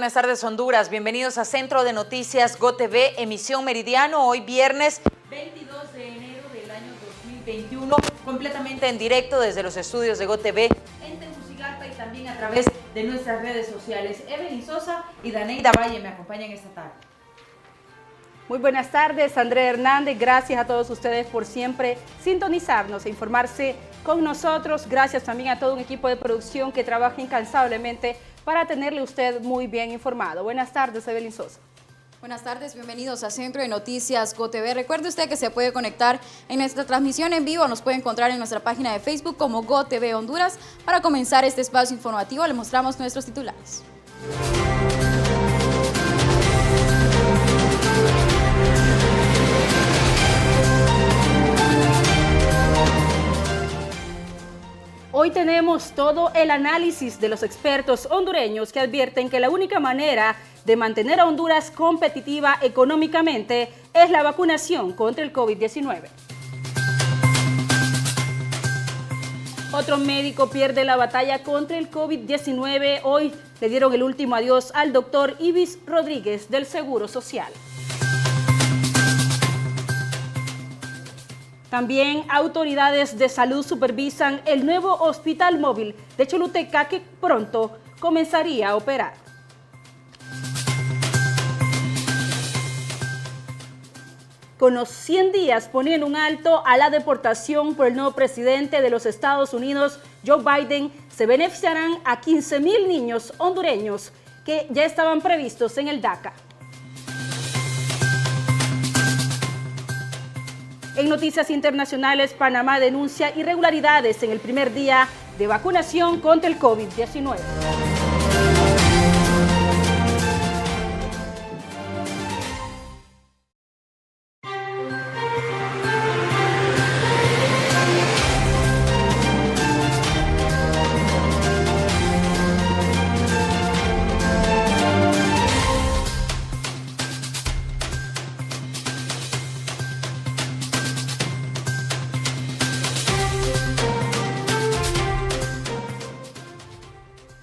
buenas tardes Honduras, bienvenidos a Centro de Noticias GOTV, emisión meridiano, hoy viernes 22 de enero del año 2021, completamente en directo desde los estudios de GOTV en Tegucigalpa y también a través de nuestras redes sociales. Evelyn Sosa y Daneida Valle me acompañan esta tarde. Muy buenas tardes, André Hernández, gracias a todos ustedes por siempre sintonizarnos e informarse con nosotros. Gracias también a todo un equipo de producción que trabaja incansablemente para tenerle usted muy bien informado. Buenas tardes, Evelyn Sosa. Buenas tardes, bienvenidos a Centro de Noticias GOTV. Recuerde usted que se puede conectar en nuestra transmisión en vivo, nos puede encontrar en nuestra página de Facebook como GOTV Honduras. Para comenzar este espacio informativo le mostramos nuestros titulares. Hoy tenemos todo el análisis de los expertos hondureños que advierten que la única manera de mantener a Honduras competitiva económicamente es la vacunación contra el COVID-19. Otro médico pierde la batalla contra el COVID-19. Hoy le dieron el último adiós al doctor Ibis Rodríguez del Seguro Social. También autoridades de salud supervisan el nuevo hospital móvil de Choluteca que pronto comenzaría a operar. Con los 100 días poniendo un alto a la deportación por el nuevo presidente de los Estados Unidos, Joe Biden, se beneficiarán a 15,000 niños hondureños que ya estaban previstos en el DACA. En noticias internacionales, Panamá denuncia irregularidades en el primer día de vacunación contra el COVID-19.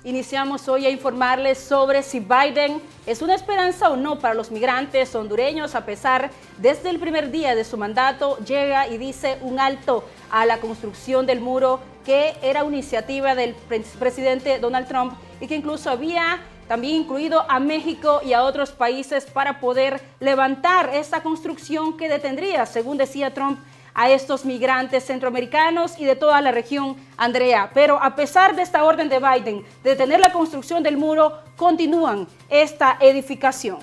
Iniciamos hoy a informarles sobre si Biden es una esperanza o no para los migrantes hondureños, a pesar desde el primer día de su mandato llega y dice un alto a la construcción del muro que era una iniciativa del presidente Donald Trump y que incluso había también incluido a México y a otros países para poder levantar esta construcción que detendría, según decía Trump, a estos migrantes centroamericanos y de toda la región, Andrea. Pero a pesar de esta orden de Biden de detener la construcción del muro, continúan esta edificación.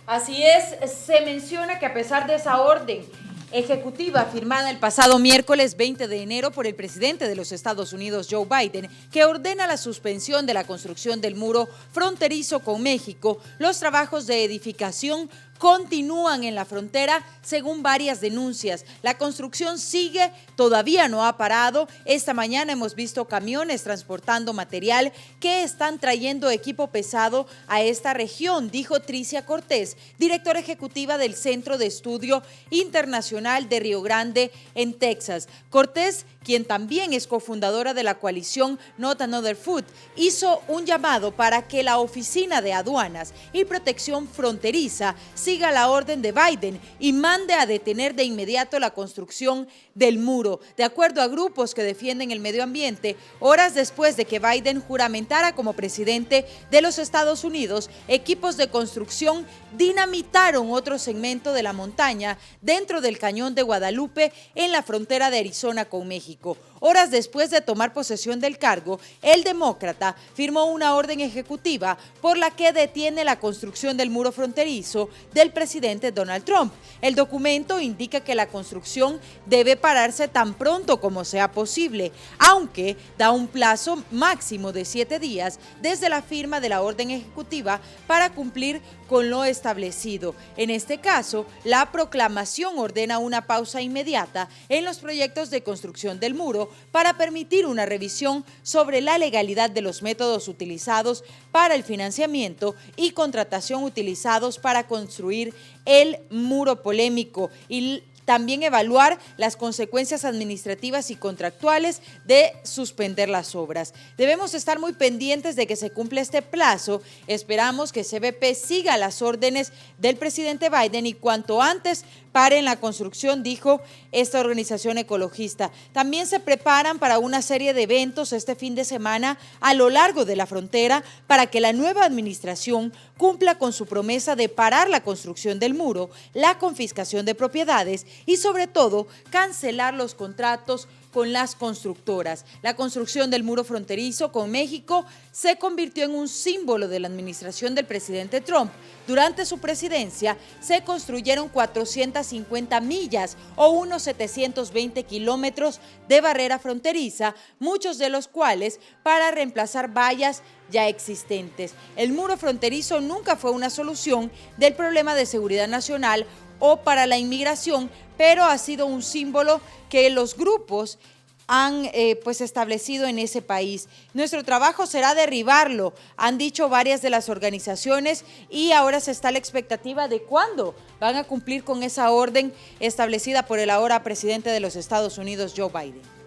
Así es, se menciona que a pesar de esa orden ejecutiva firmada el pasado miércoles 20 de enero por el presidente de los Estados Unidos, Joe Biden, que ordena la suspensión de la construcción del muro fronterizo con México, los trabajos de edificación continúan en la frontera según varias denuncias. La construcción sigue, todavía no ha parado. Esta mañana hemos visto camiones transportando material que están trayendo equipo pesado a esta región, dijo Tricia Cortés, directora ejecutiva del Centro de Estudio Internacional de Río Grande en Texas. Cortés, quien también es cofundadora de la coalición Not Another Food, hizo un llamado para que la Oficina de Aduanas y Protección Fronteriza siga la orden de Biden y mande a detener de inmediato la construcción del muro. De acuerdo a grupos que defienden el medio ambiente, horas después de que Biden juramentara como presidente de los Estados Unidos, equipos de construcción dinamitaron otro segmento de la montaña dentro del Cañón de Guadalupe en la frontera de Arizona con México. Horas después de tomar posesión del cargo, el demócrata firmó una orden ejecutiva por la que detiene la construcción del muro fronterizo del presidente Donald Trump. El documento indica que la construcción debe pararse tan pronto como sea posible, aunque da un plazo máximo de 7 días desde la firma de la orden ejecutiva para cumplir con lo establecido. En este caso, la proclamación ordena una pausa inmediata en los proyectos de construcción del muro para permitir una revisión sobre la legalidad de los métodos utilizados para el financiamiento y contratación utilizados para construir el muro polémico y también evaluar las consecuencias administrativas y contractuales de suspender las obras. Debemos estar muy pendientes de que se cumpla este plazo. Esperamos que CBP siga las órdenes del presidente Biden y cuanto antes paren la construcción, dijo esta organización ecologista. También se preparan para una serie de eventos este fin de semana a lo largo de la frontera para que la nueva administración cumpla con su promesa de parar la construcción del muro, la confiscación de propiedades y sobre todo cancelar los contratos con las constructoras. La construcción del muro fronterizo con México se convirtió en un símbolo de la administración del presidente Trump. Durante su presidencia se construyeron 450 millas o unos 720 kilómetros de barrera fronteriza, muchos de los cuales para reemplazar vallas ya existentes. El muro fronterizo nunca fue una solución del problema de seguridad nacional o para la inmigración, pero ha sido un símbolo que los grupos han establecido en ese país. Nuestro trabajo será derribarlo, han dicho varias de las organizaciones, y ahora se está a la expectativa de cuándo van a cumplir con esa orden establecida por el ahora presidente de los Estados Unidos, Joe Biden.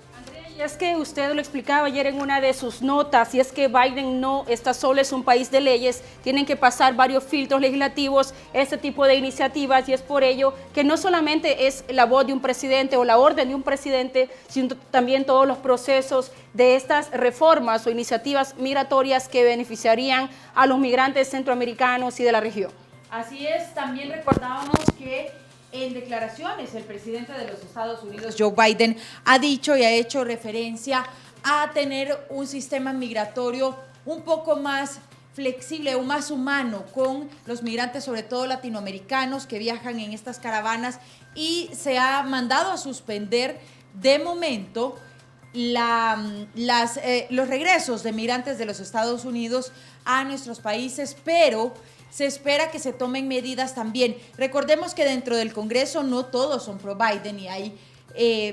Y es que usted lo explicaba ayer en una de sus notas, y es que Biden no está solo, es un país de leyes, tienen que pasar varios filtros legislativos, este tipo de iniciativas, y es por ello que no solamente es la voz de un presidente o la orden de un presidente, sino también todos los procesos de estas reformas o iniciativas migratorias que beneficiarían a los migrantes centroamericanos y de la región. Así es, también recordábamos que en declaraciones, el presidente de los Estados Unidos, Joe Biden, ha dicho y ha hecho referencia a tener un sistema migratorio un poco más flexible o más humano con los migrantes, sobre todo latinoamericanos, que viajan en estas caravanas, y se ha mandado a suspender de momento los regresos de migrantes de los Estados Unidos a nuestros países, pero se espera que se tomen medidas también. Recordemos que dentro del Congreso no todos son pro Biden y hay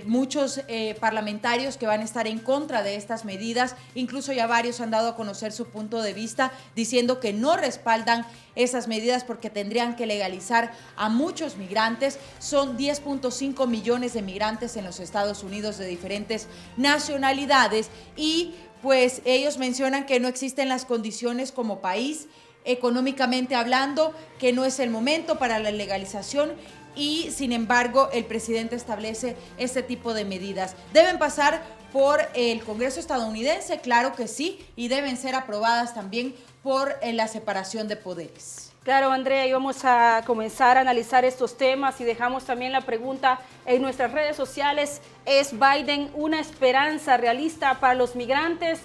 muchos parlamentarios que van a estar en contra de estas medidas. Incluso ya varios han dado a conocer su punto de vista diciendo que no respaldan esas medidas porque tendrían que legalizar a muchos migrantes. Son 10.5 millones de migrantes en los Estados Unidos de diferentes nacionalidades y pues ellos mencionan que no existen las condiciones como país, económicamente hablando, que no es el momento para la legalización y, sin embargo, el presidente establece este tipo de medidas. ¿Deben pasar por el Congreso estadounidense? Claro que sí, y deben ser aprobadas también por la separación de poderes. Claro, Andrea, y vamos a comenzar a analizar estos temas y dejamos también la pregunta en nuestras redes sociales. ¿Es Biden una esperanza realista para los migrantes?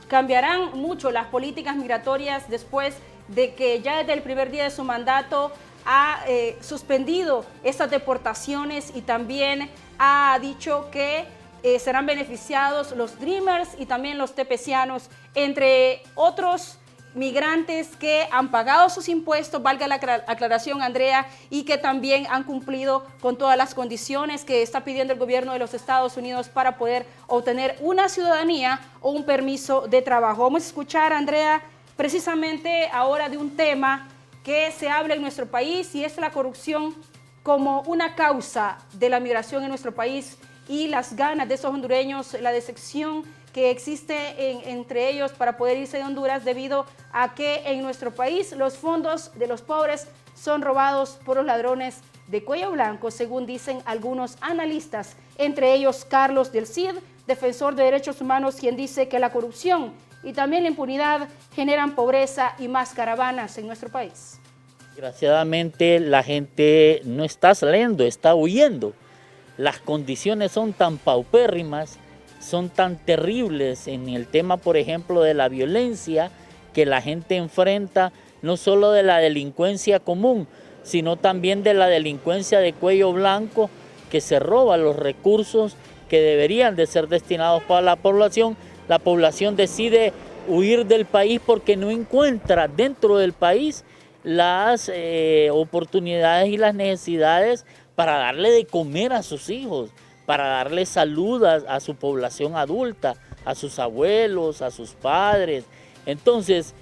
¿Cambiarán mucho las políticas migratorias después de que ya desde el primer día de su mandato ha suspendido estas deportaciones y también ha dicho que serán beneficiados los Dreamers y también los tepecianos, entre otros migrantes que han pagado sus impuestos, valga la aclaración, Andrea, y que también han cumplido con todas las condiciones que está pidiendo el gobierno de los Estados Unidos para poder obtener una ciudadanía o un permiso de trabajo? Vamos a escuchar, Andrea, precisamente ahora de un tema que se habla en nuestro país y es la corrupción como una causa de la migración en nuestro país y las ganas de esos hondureños, la decepción que existe entre ellos para poder irse de Honduras debido a que en nuestro país los fondos de los pobres son robados por los ladrones de cuello blanco, según dicen algunos analistas, entre ellos Carlos del Cid, defensor de derechos humanos, quien dice que la corrupción y también la impunidad generan pobreza y más caravanas en nuestro país. Desgraciadamente la gente no está saliendo, está huyendo. Las condiciones son tan paupérrimas, son tan terribles en el tema, por ejemplo, de la violencia que la gente enfrenta, no solo de la delincuencia común, sino también de la delincuencia de cuello blanco que se roba los recursos que deberían de ser destinados para la población. La población decide huir del país porque no encuentra dentro del país las oportunidades y las necesidades para darle de comer a sus hijos, para darle salud a su población adulta, a sus abuelos, a sus padres. Entonces,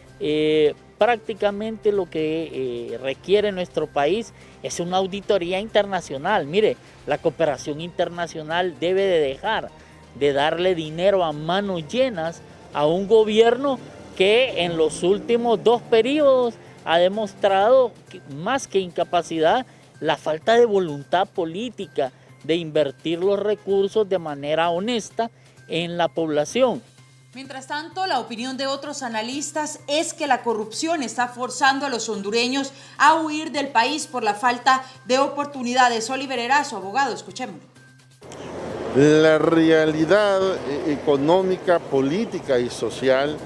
prácticamente lo que requiere nuestro país es una auditoría internacional. Mire, la cooperación internacional debe de dejar de darle dinero a manos llenas a un gobierno que en los últimos 2 periodos ha demostrado más que incapacidad la falta de voluntad política de invertir los recursos de manera honesta en la población. Mientras tanto, la opinión de otros analistas es que la corrupción está forzando a los hondureños a huir del país por la falta de oportunidades. Oliver Erazo, abogado, escuchemos. La realidad económica, política y social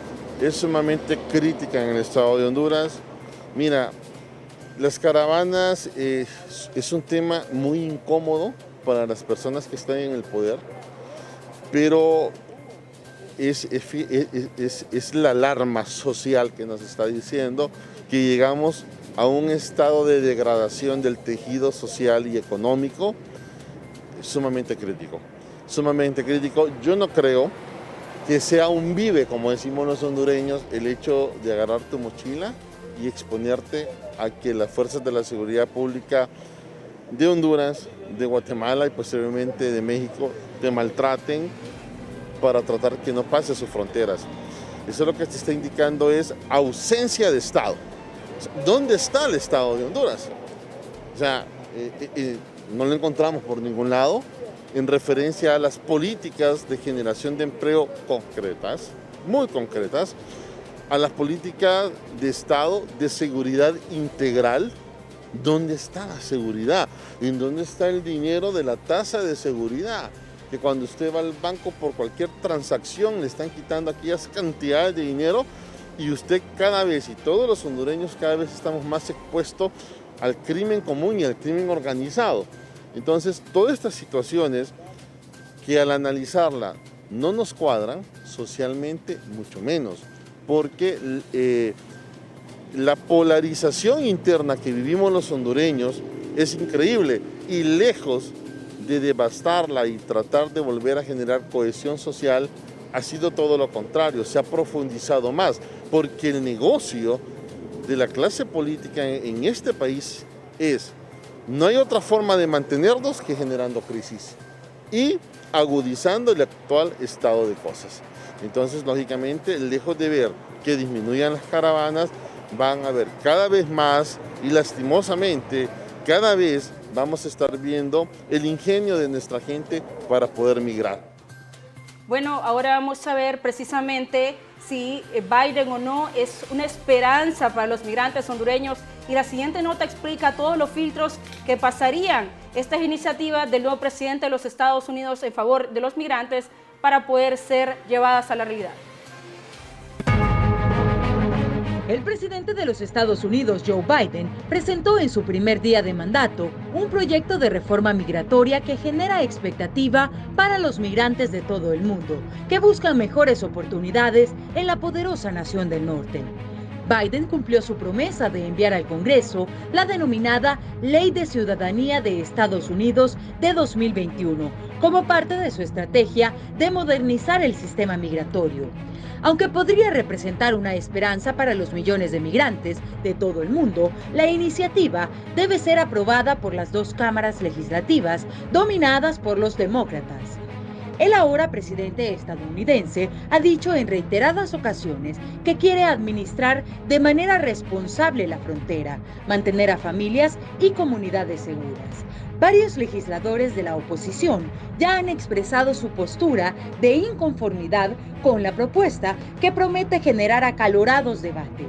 es sumamente crítica en el estado de Honduras. Mira, las caravanas es un tema muy incómodo para las personas que están en el poder, pero es la alarma social que nos está diciendo que llegamos a un estado de degradación del tejido social y económico sumamente crítico. Sumamente crítico. Yo no creo que sea un vive, como decimos los hondureños, el hecho de agarrar tu mochila y exponerte a que las fuerzas de la seguridad pública de Honduras, de Guatemala y posteriormente de México te maltraten para tratar que no pase sus fronteras. Eso lo que te está indicando es ausencia de Estado. ¿Dónde está el Estado de Honduras? O sea, no lo encontramos por ningún lado en referencia a las políticas de generación de empleo concretas, muy concretas, a las políticas de Estado de seguridad integral. ¿Dónde está la seguridad? ¿En dónde está el dinero de la tasa de seguridad? Que cuando usted va al banco por cualquier transacción le están quitando aquellas cantidades de dinero y usted cada vez, y todos los hondureños cada vez estamos más expuestos al crimen común y al crimen organizado. Entonces, todas estas situaciones que al analizarla no nos cuadran socialmente, mucho menos, porque la polarización interna que vivimos los hondureños es increíble y lejos de devastarla y tratar de volver a generar cohesión social, ha sido todo lo contrario, se ha profundizado más, porque el negocio de la clase política en este país es, no hay otra forma de mantenernos que generando crisis y agudizando el actual estado de cosas. Entonces, lógicamente, lejos de ver que disminuyan las caravanas, van a haber cada vez más y lastimosamente cada vez vamos a estar viendo el ingenio de nuestra gente para poder migrar. Bueno, ahora vamos a ver precisamente si Biden o no es una esperanza para los migrantes hondureños, y la siguiente nota explica todos los filtros que pasarían estas iniciativas del nuevo presidente de los Estados Unidos en favor de los migrantes para poder ser llevadas a la realidad. El presidente de los Estados Unidos, Joe Biden, presentó en su primer día de mandato un proyecto de reforma migratoria que genera expectativa para los migrantes de todo el mundo, que buscan mejores oportunidades en la poderosa nación del norte. Biden cumplió su promesa de enviar al Congreso la denominada Ley de Ciudadanía de Estados Unidos de 2021, como parte de su estrategia de modernizar el sistema migratorio. Aunque podría representar una esperanza para los millones de migrantes de todo el mundo, la iniciativa debe ser aprobada por las 2 cámaras legislativas dominadas por los demócratas. El ahora presidente estadounidense ha dicho en reiteradas ocasiones que quiere administrar de manera responsable la frontera, mantener a familias y comunidades seguras. Varios legisladores de la oposición ya han expresado su postura de inconformidad con la propuesta, que promete generar acalorados debates.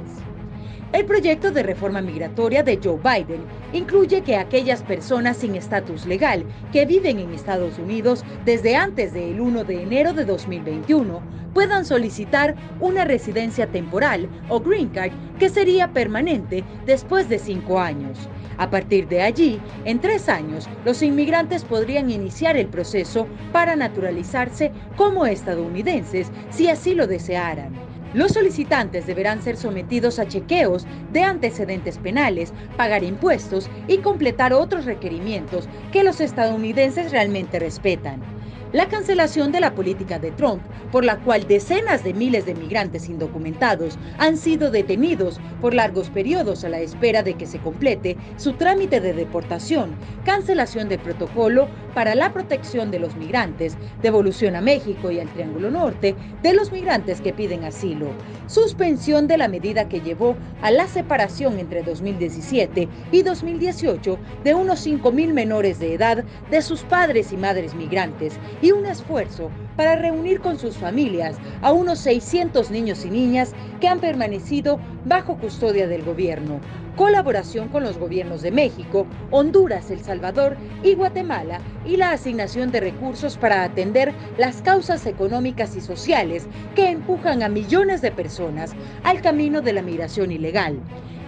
El proyecto de reforma migratoria de Joe Biden incluye que aquellas personas sin estatus legal que viven en Estados Unidos desde antes del 1 de enero de 2021 puedan solicitar una residencia temporal o Green Card, que sería permanente después de 5 años. A partir de allí, en 3 años, los inmigrantes podrían iniciar el proceso para naturalizarse como estadounidenses si así lo desearan. Los solicitantes deberán ser sometidos a chequeos de antecedentes penales, pagar impuestos y completar otros requerimientos que los estadounidenses realmente respetan. La cancelación de la política de Trump, por la cual decenas de miles de migrantes indocumentados han sido detenidos por largos periodos a la espera de que se complete su trámite de deportación, cancelación del protocolo para la protección de los migrantes, devolución a México y al Triángulo Norte de los migrantes que piden asilo, suspensión de la medida que llevó a la separación entre 2017 y 2018 de unos 5.000 menores de edad de sus padres y madres migrantes, y un esfuerzo para reunir con sus familias a unos 600 niños y niñas que han permanecido bajo custodia del gobierno. Colaboración con los gobiernos de México, Honduras, El Salvador y Guatemala, y la asignación de recursos para atender las causas económicas y sociales que empujan a millones de personas al camino de la migración ilegal.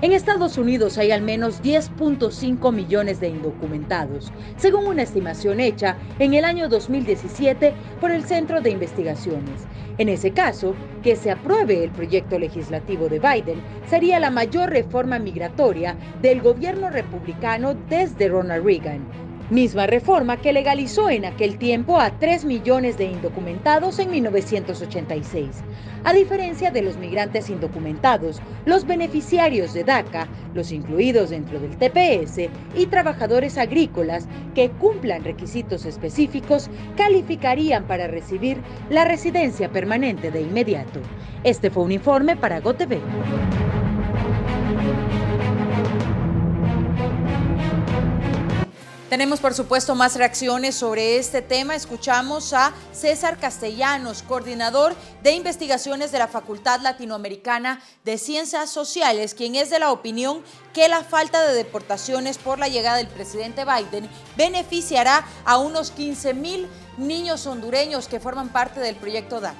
En Estados Unidos hay al menos 10.5 millones de indocumentados, según una estimación hecha en el año 2017 por el Centro de Investigaciones. En ese caso, que se apruebe el proyecto legislativo de Biden sería la mayor reforma migratoria del gobierno republicano desde Ronald Reagan. Misma reforma que legalizó en aquel tiempo a 3 millones de indocumentados en 1986. A diferencia de los migrantes indocumentados, los beneficiarios de DACA, los incluidos dentro del TPS, y trabajadores agrícolas que cumplan requisitos específicos, calificarían para recibir la residencia permanente de inmediato. Este fue un informe para GOTV. Tenemos, por supuesto, más reacciones sobre este tema. Escuchamos a César Castellanos, coordinador de investigaciones de la Facultad Latinoamericana de Ciencias Sociales, quien es de la opinión que la falta de deportaciones por la llegada del presidente Biden beneficiará a unos 15.000 niños hondureños que forman parte del proyecto DACA.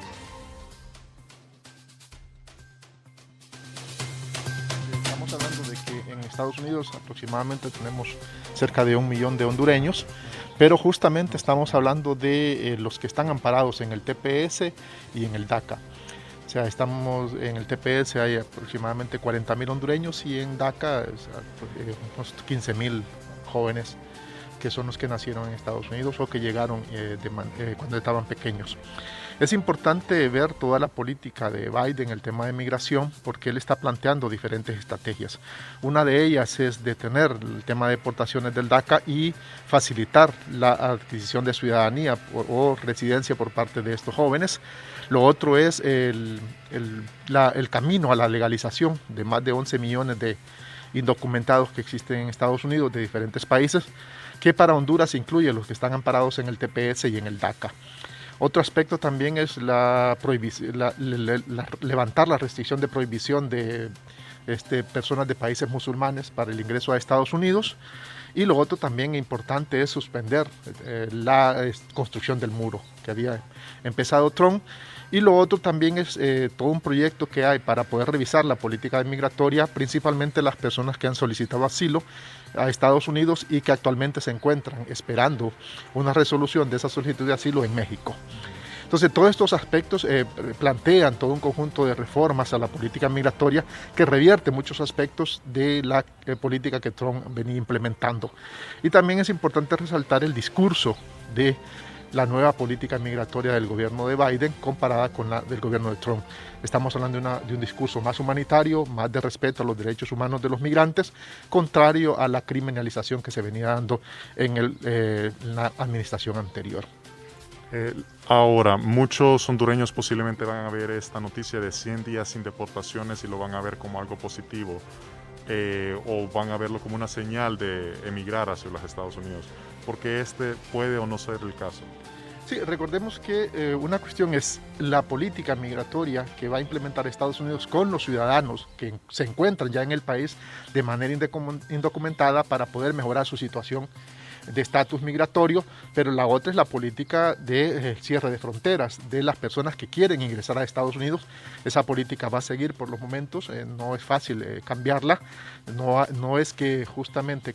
Estamos hablando de que en Estados Unidos aproximadamente tenemos cerca de 1 millón de hondureños, pero justamente estamos hablando de los que están amparados en el TPS y en el DACA. O sea, estamos en el TPS hay aproximadamente 40.000 hondureños y en DACA unos 15.000 jóvenes que son los que nacieron en Estados Unidos o que llegaron cuando estaban pequeños. Es importante ver toda la política de Biden, el tema de migración, porque él está planteando diferentes estrategias. Una de ellas es detener el tema de deportaciones del DACA y facilitar la adquisición de ciudadanía o residencia por parte de estos jóvenes. Lo otro es el camino a la legalización de más de 11 millones de indocumentados que existen en Estados Unidos de diferentes países, que para Honduras incluye los que están amparados en el TPS y en el DACA. Otro aspecto también es levantar la restricción de prohibición de personas de países musulmanes para el ingreso a Estados Unidos. Y lo otro también importante es suspender la construcción del muro que había empezado Trump. Y lo otro también es todo un proyecto que hay para poder revisar la política migratoria, principalmente las personas que han solicitado asilo a Estados Unidos y que actualmente se encuentran esperando una resolución de esa solicitud de asilo en México. Entonces, todos estos aspectos plantean todo un conjunto de reformas a la política migratoria que revierte muchos aspectos de la política que Trump venía implementando. Y también es importante resaltar el discurso de la nueva política migratoria del gobierno de Biden comparada con la del gobierno de Trump. Estamos hablando de un discurso más humanitario, más de respeto a los derechos humanos de los migrantes, contrario a la criminalización que se venía dando en la administración anterior. Ahora, muchos hondureños posiblemente van a ver esta noticia de 100 días sin deportaciones y lo van a ver como algo positivo, o van a verlo como una señal de emigrar hacia los Estados Unidos, porque este puede o no ser el caso. Sí, recordemos que una cuestión es la política migratoria que va a implementar Estados Unidos con los ciudadanos que se encuentran ya en el país de manera indocumentada para poder mejorar su situación de estatus migratorio, pero la otra es la política de cierre de fronteras de las personas que quieren ingresar a Estados Unidos. Esa política va a seguir por los momentos, no es fácil cambiarla, no es que justamente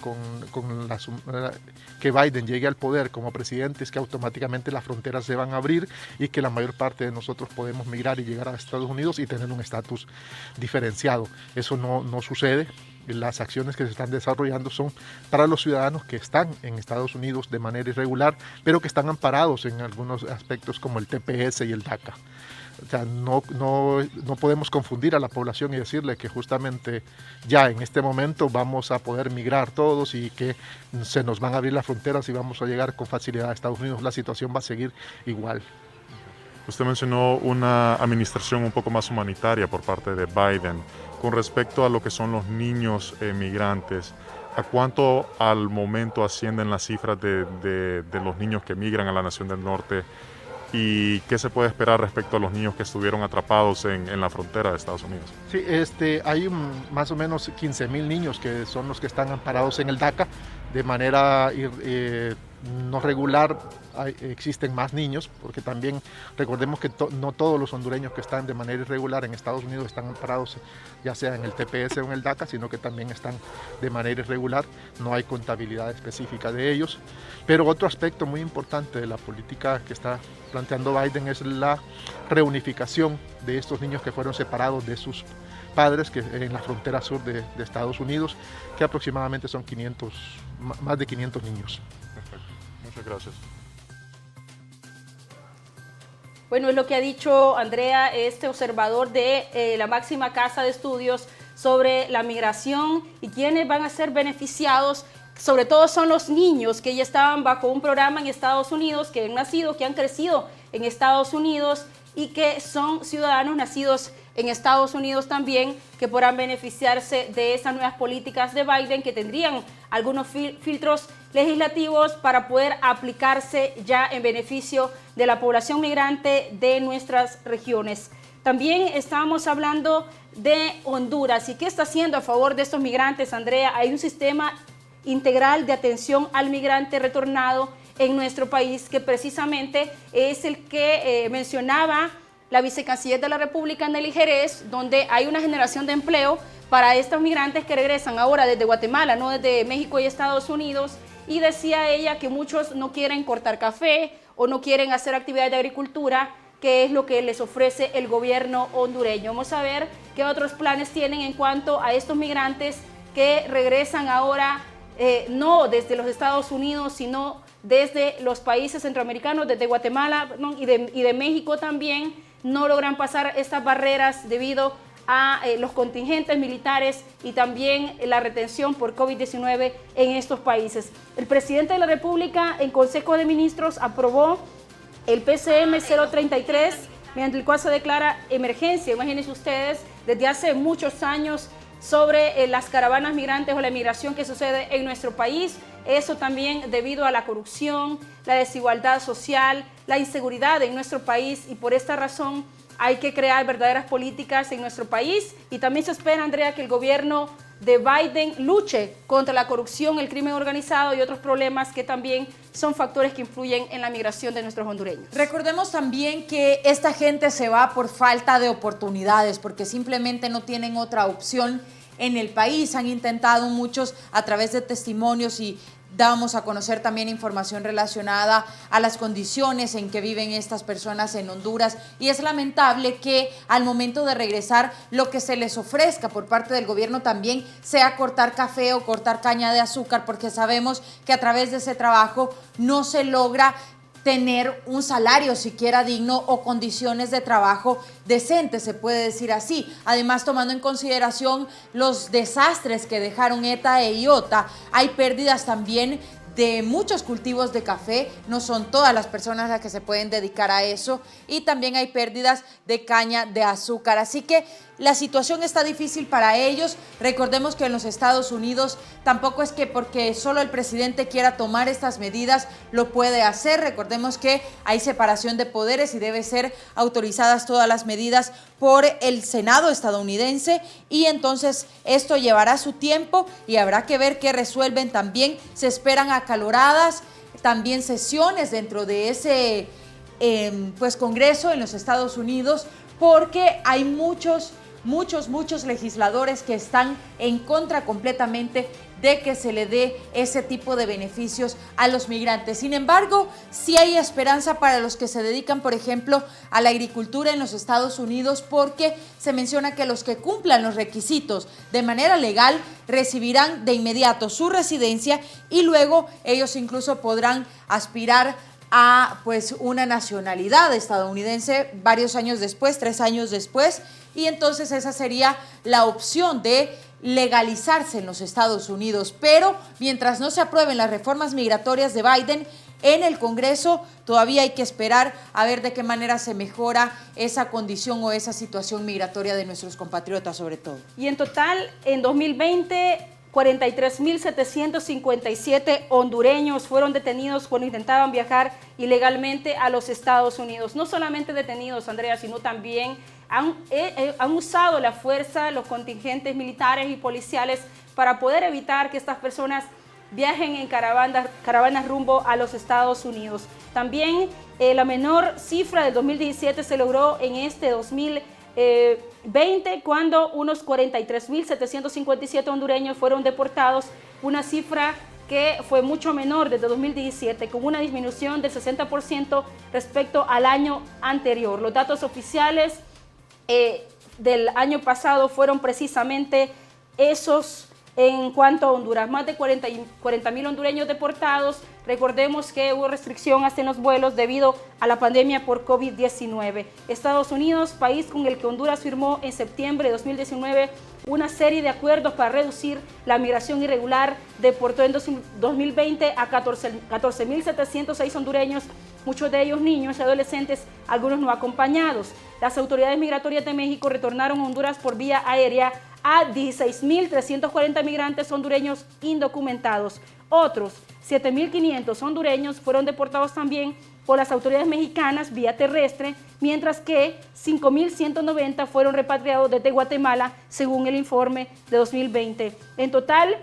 que Biden llegue al poder como presidente es que automáticamente las fronteras se van a abrir y que la mayor parte de nosotros podemos migrar y llegar a Estados Unidos y tener un estatus diferenciado. Eso no sucede. las acciones que se están desarrollando son para los ciudadanos que están en Estados Unidos de manera irregular, pero que están amparados en algunos aspectos como el TPS y el DACA. O sea, no podemos confundir a la población y decirle que justamente ya en este momento vamos a poder migrar todos y que se nos van a abrir las fronteras y vamos a llegar con facilidad a Estados Unidos. La situación va a seguir igual. Usted mencionó una administración un poco más humanitaria por parte de Biden. Con respecto a lo que son los niños migrantes, ¿a cuánto al momento ascienden las cifras de los niños que migran a la Nación del Norte? ¿Y qué se puede esperar respecto a los niños que estuvieron atrapados en la frontera de Estados Unidos? Sí, hay más o menos 15.000 niños que son los que están amparados en el DACA de manera no regular. Existen más niños, porque también recordemos que no todos los hondureños que están de manera irregular en Estados Unidos están amparados ya sea en el TPS o en el DACA, sino que también están de manera irregular. No hay contabilidad específica de ellos. Pero otro aspecto muy importante de la política que está planteando Biden es la reunificación de estos niños que fueron separados de sus padres que en la frontera sur de Estados Unidos, que aproximadamente son más de 500 niños. Perfecto. Muchas gracias. Bueno, es lo que ha dicho Andrea, este observador de la máxima casa de estudios sobre la migración y quiénes van a ser beneficiados. Sobre todo son los niños que ya estaban bajo un programa en Estados Unidos, que han nacido, que han crecido en Estados Unidos y que son ciudadanos nacidos en Estados Unidos también, que podrán beneficiarse de esas nuevas políticas de Biden, que tendrían algunos filtros legislativos para poder aplicarse ya en beneficio de la población migrante de nuestras regiones. También estábamos hablando de Honduras y qué está haciendo a favor de estos migrantes, Andrea. Hay un sistema integral de atención al migrante retornado en nuestro país, que precisamente es el que mencionaba la vicecanciller de la República, Nelly Jerez, donde hay una generación de empleo para estos migrantes que regresan ahora desde Guatemala, no desde México y Estados Unidos, y decía ella que muchos no quieren cortar café o no quieren hacer actividades de agricultura, que es lo que les ofrece el gobierno hondureño. Vamos a ver qué otros planes tienen en cuanto a estos migrantes que regresan ahora no desde los Estados Unidos, sino desde los países centroamericanos, desde Guatemala, ¿no? y de México también. No logran pasar estas barreras debido a los contingentes militares y también la retención por COVID-19 en estos países. El presidente de la República en Consejo de Ministros aprobó el PCM 033, mediante el cual se declara emergencia, imagínense ustedes, desde hace muchos años, sobre las caravanas migrantes o la migración que sucede en nuestro país. Eso también debido a la corrupción, la desigualdad social, la inseguridad en nuestro país, y por esta razón hay que crear verdaderas políticas en nuestro país. Y también se espera, Andrea, que el gobierno de Biden luche contra la corrupción, el crimen organizado y otros problemas que también son factores que influyen en la migración de nuestros hondureños. Recordemos también que esta gente se va por falta de oportunidades, porque simplemente no tienen otra opción en el país. Han intentado muchos a través de testimonios y damos a conocer también información relacionada a las condiciones en que viven estas personas en Honduras, y es lamentable que al momento de regresar lo que se les ofrezca por parte del gobierno también sea cortar café o cortar caña de azúcar, porque sabemos que a través de ese trabajo no se logra tener un salario siquiera digno o condiciones de trabajo decentes, se puede decir así. Además, tomando en consideración los desastres que dejaron ETA e IOTA, hay pérdidas también de muchos cultivos de café, no son todas las personas las que se pueden dedicar a eso, y también hay pérdidas de caña de azúcar, así que la situación está difícil para ellos. Recordemos que en los Estados Unidos tampoco es que porque solo el presidente quiera tomar estas medidas lo puede hacer. Recordemos que hay separación de poderes y debe ser autorizadas todas las medidas por el Senado estadounidense, y entonces esto llevará su tiempo y habrá que ver qué resuelven. También se esperan acaloradas también sesiones dentro de ese Congreso en los Estados Unidos, porque hay muchos muchos legisladores que están en contra completamente de que se le dé ese tipo de beneficios a los migrantes. Sin embargo, sí hay esperanza para los que se dedican, por ejemplo, a la agricultura en los Estados Unidos, porque se menciona que los que cumplan los requisitos de manera legal recibirán de inmediato su residencia y luego ellos incluso podrán aspirar a pues una nacionalidad estadounidense varios años después, 3 años después, y entonces esa sería la opción de legalizarse en los Estados Unidos. Pero mientras no se aprueben las reformas migratorias de Biden en el Congreso, todavía hay que esperar a ver de qué manera se mejora esa condición o esa situación migratoria de nuestros compatriotas sobre todo. Y en total, en 2020, 43.757 hondureños fueron detenidos cuando intentaban viajar ilegalmente a los Estados Unidos. No solamente detenidos, Andrea, sino también han usado la fuerza, los contingentes militares y policiales para poder evitar que estas personas viajen en caravanas rumbo a los Estados Unidos. También la menor cifra del 2017 se logró en este 2020, cuando unos 43.757 hondureños fueron deportados, una cifra que fue mucho menor desde 2017, con una disminución del 60% respecto al año anterior. Los datos oficiales del año pasado fueron precisamente esos en cuanto a Honduras. Más de 40.000 hondureños deportados. Recordemos que hubo restricciones en los vuelos debido a la pandemia por COVID-19. Estados Unidos, país con el que Honduras firmó en septiembre de 2019 una serie de acuerdos para reducir la migración irregular, deportó en 2020 a 14.706 hondureños, muchos de ellos niños y adolescentes, algunos no acompañados. Las autoridades migratorias de México retornaron a Honduras por vía aérea a 16.340 migrantes hondureños indocumentados. Otros 7.500 hondureños fueron deportados también por las autoridades mexicanas vía terrestre, mientras que 5.190 fueron repatriados desde Guatemala, según el informe de 2020. En total,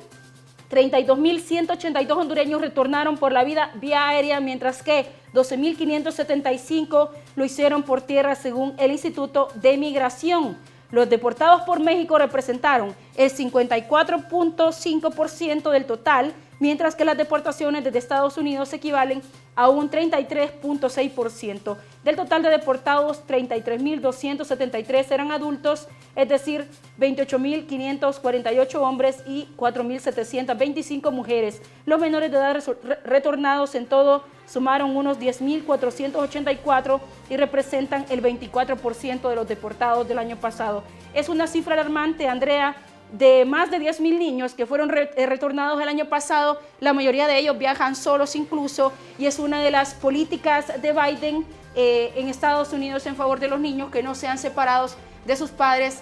32.182 hondureños retornaron por la vía aérea, mientras que 12.575 lo hicieron por tierra, según el Instituto de Migración. Los deportados por México representaron el 54.5% del total, mientras que las deportaciones desde Estados Unidos equivalen a un 33.6%. Del total de deportados, 33.273 eran adultos, es decir, 28.548 hombres y 4.725 mujeres. Los menores de edad retornados en todo sumaron unos 10.484 y representan el 24% de los deportados del año pasado. Es una cifra alarmante, Andrea, de más de 10.000 niños que fueron retornados el año pasado. La mayoría de ellos viajan solos incluso, y es una de las políticas de Biden en Estados Unidos en favor de los niños que no sean separados de sus padres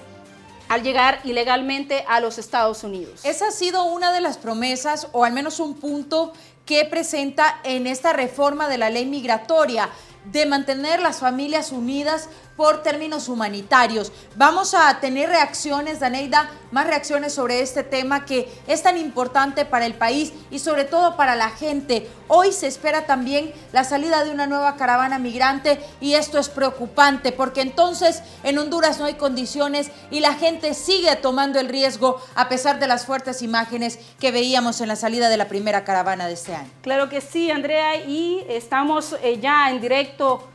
al llegar ilegalmente a los Estados Unidos. Esa ha sido una de las promesas, o al menos un punto que presenta en esta reforma de la ley migratoria, de mantener las familias unidas por términos humanitarios. Vamos a tener reacciones, Daneida, más reacciones sobre este tema que es tan importante para el país y sobre todo para la gente. Hoy se espera también la salida de una nueva caravana migrante y esto es preocupante porque entonces en Honduras no hay condiciones y la gente sigue tomando el riesgo a pesar de las fuertes imágenes que veíamos en la salida de la primera caravana de este año. Claro que sí, Andrea, y estamos ya en directo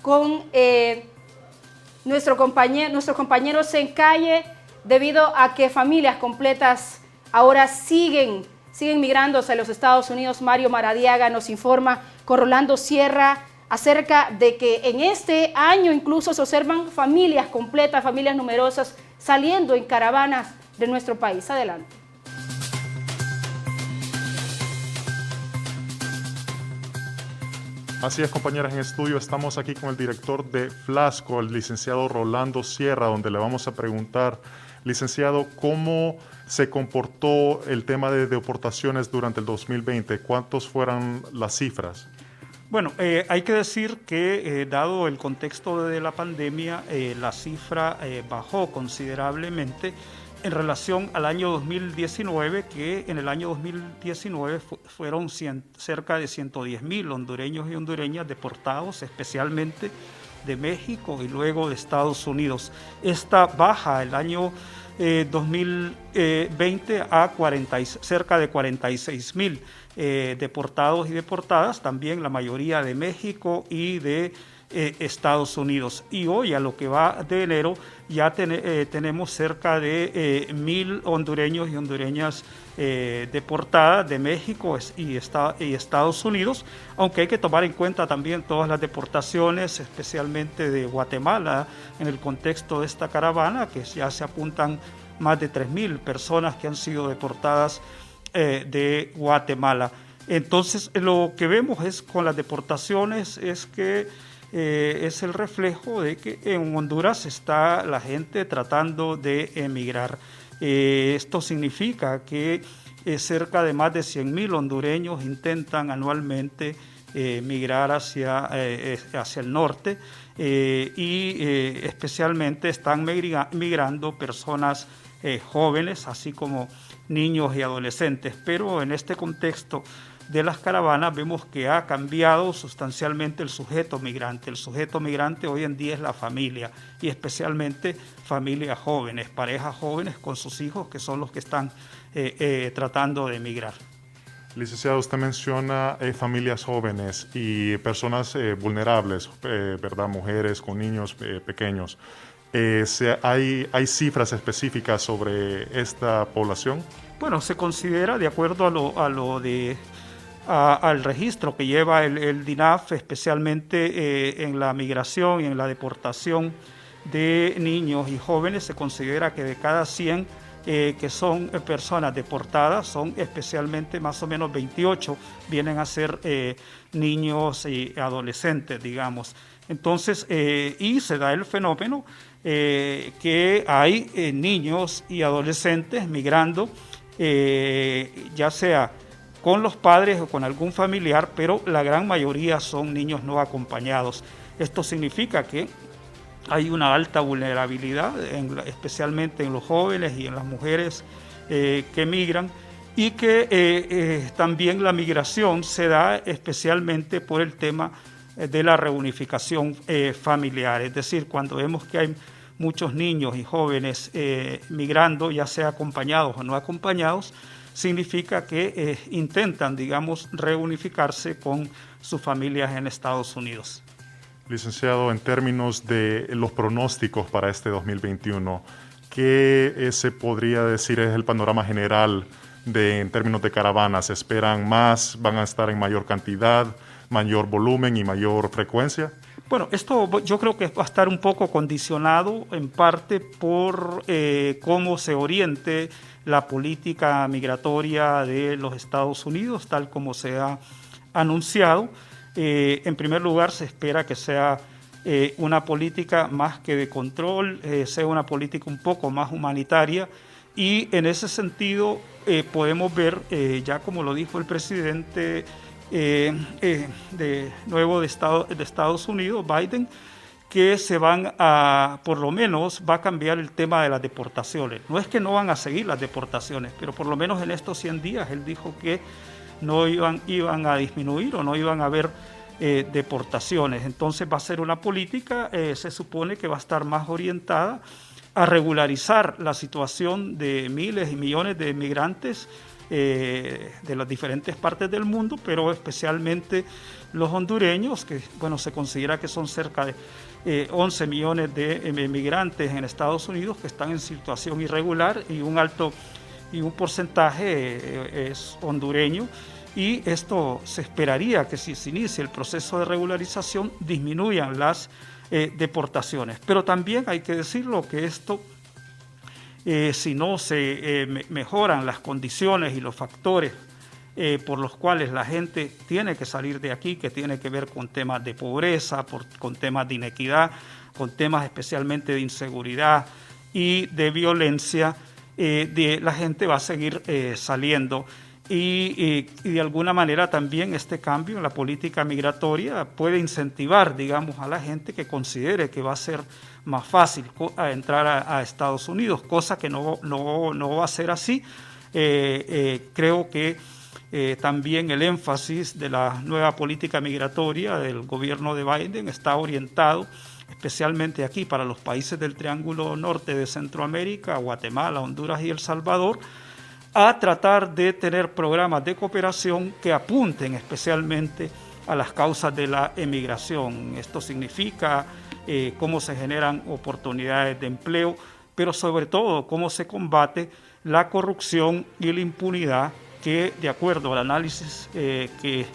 con nuestros compañeros en calle, debido a que familias completas ahora siguen migrando hacia los Estados Unidos. Mario Maradiaga nos informa con Rolando Sierra acerca de que en este año incluso se observan familias completas, familias numerosas, saliendo en caravanas de nuestro país. Adelante. Así es, compañeras, en estudio estamos aquí con el director de Flasco, el licenciado Rolando Sierra, donde le vamos a preguntar, licenciado, ¿cómo se comportó el tema de deportaciones durante el 2020? ¿Cuántos fueron las cifras? Bueno, hay que decir que dado el contexto de la pandemia, la cifra bajó considerablemente en relación al año 2019, que en el año 2019 fueron cerca de 110.000 hondureños y hondureñas deportados, especialmente de México y luego de Estados Unidos. Esta baja el año 2020 a cerca de 46,000 deportados y deportadas, también la mayoría de México y de Estados Unidos. Y hoy, a lo que va de enero, ya tenemos cerca de 1,000 hondureños y hondureñas deportadas de México y Estados Unidos, aunque hay que tomar en cuenta también todas las deportaciones, especialmente de Guatemala, en el contexto de esta caravana, que ya se apuntan más de 3,000 personas que han sido deportadas de Guatemala. Entonces, lo que vemos es con las deportaciones es que es el reflejo de que en Honduras está la gente tratando de emigrar. Esto significa que cerca de más de 100,000 hondureños intentan anualmente migrar hacia el norte y especialmente están migrando personas jóvenes, así como niños y adolescentes. Pero en este contexto de las caravanas vemos que ha cambiado sustancialmente el sujeto migrante. El sujeto migrante hoy en día es la familia, y especialmente familias jóvenes, parejas jóvenes con sus hijos, que son los que están tratando de emigrar. Licenciado, usted menciona familias jóvenes y personas vulnerables, ¿verdad? Mujeres con niños pequeños. ¿Hay cifras específicas sobre esta población? Bueno, se considera, de acuerdo al registro que lleva el DINAF, especialmente en la migración y en la deportación de niños y jóvenes, se considera que de cada 100 que son personas deportadas, son especialmente más o menos 28 vienen a ser niños y adolescentes, digamos. Entonces, y se da el fenómeno que hay niños y adolescentes migrando, ya sea con los padres o con algún familiar, pero la gran mayoría son niños no acompañados. Esto significa que hay una alta vulnerabilidad, especialmente en los jóvenes y en las mujeres que migran, y que también la migración se da especialmente por el tema de la reunificación familiar. Es decir, cuando vemos que hay muchos niños y jóvenes migrando, ya sea acompañados o no acompañados, significa que intentan, digamos, reunificarse con sus familias en Estados Unidos. Licenciado, en términos de los pronósticos para este 2021, ¿qué se podría decir es el panorama general en términos de caravanas? ¿Esperan más? ¿Van a estar en mayor cantidad, mayor volumen y mayor frecuencia? Bueno, esto yo creo que va a estar un poco condicionado en parte por cómo se oriente la política migratoria de los Estados Unidos, tal como se ha anunciado. En primer lugar, se espera que sea una política más que de control, sea una política un poco más humanitaria, y en ese sentido podemos ver, ya como lo dijo el presidente de Estados Unidos, Biden, que se van a, por lo menos va a cambiar el tema de las deportaciones. No es que no van a seguir las deportaciones, pero por lo menos en estos 100 días él dijo que no iban a disminuir o no iban a haber deportaciones. Entonces va a ser una política, se supone que va a estar más orientada a regularizar la situación de miles y millones de migrantes de las diferentes partes del mundo, pero especialmente los hondureños, que bueno, se considera que son cerca de 11 millones de migrantes en Estados Unidos que están en situación irregular, y un porcentaje es hondureño, y esto se esperaría que si se inicia el proceso de regularización disminuyan las deportaciones. Pero también hay que decirlo que esto, si no se mejoran las condiciones y los factores por los cuales la gente tiene que salir de aquí, que tiene que ver con temas de pobreza, con temas de inequidad, con temas especialmente de inseguridad y de violencia, la gente va a seguir saliendo. Y de alguna manera también este cambio en la política migratoria puede incentivar, digamos, a la gente que considere que va a ser más fácil entrar a Estados Unidos, cosa que no va a ser así. Creo que también el énfasis de la nueva política migratoria del gobierno de Biden está orientado especialmente aquí para los países del Triángulo Norte de Centroamérica, Guatemala, Honduras y El Salvador, a tratar de tener programas de cooperación que apunten especialmente a las causas de la emigración. Esto significa cómo se generan oportunidades de empleo, pero sobre todo cómo se combate la corrupción y la impunidad, que de acuerdo al análisis que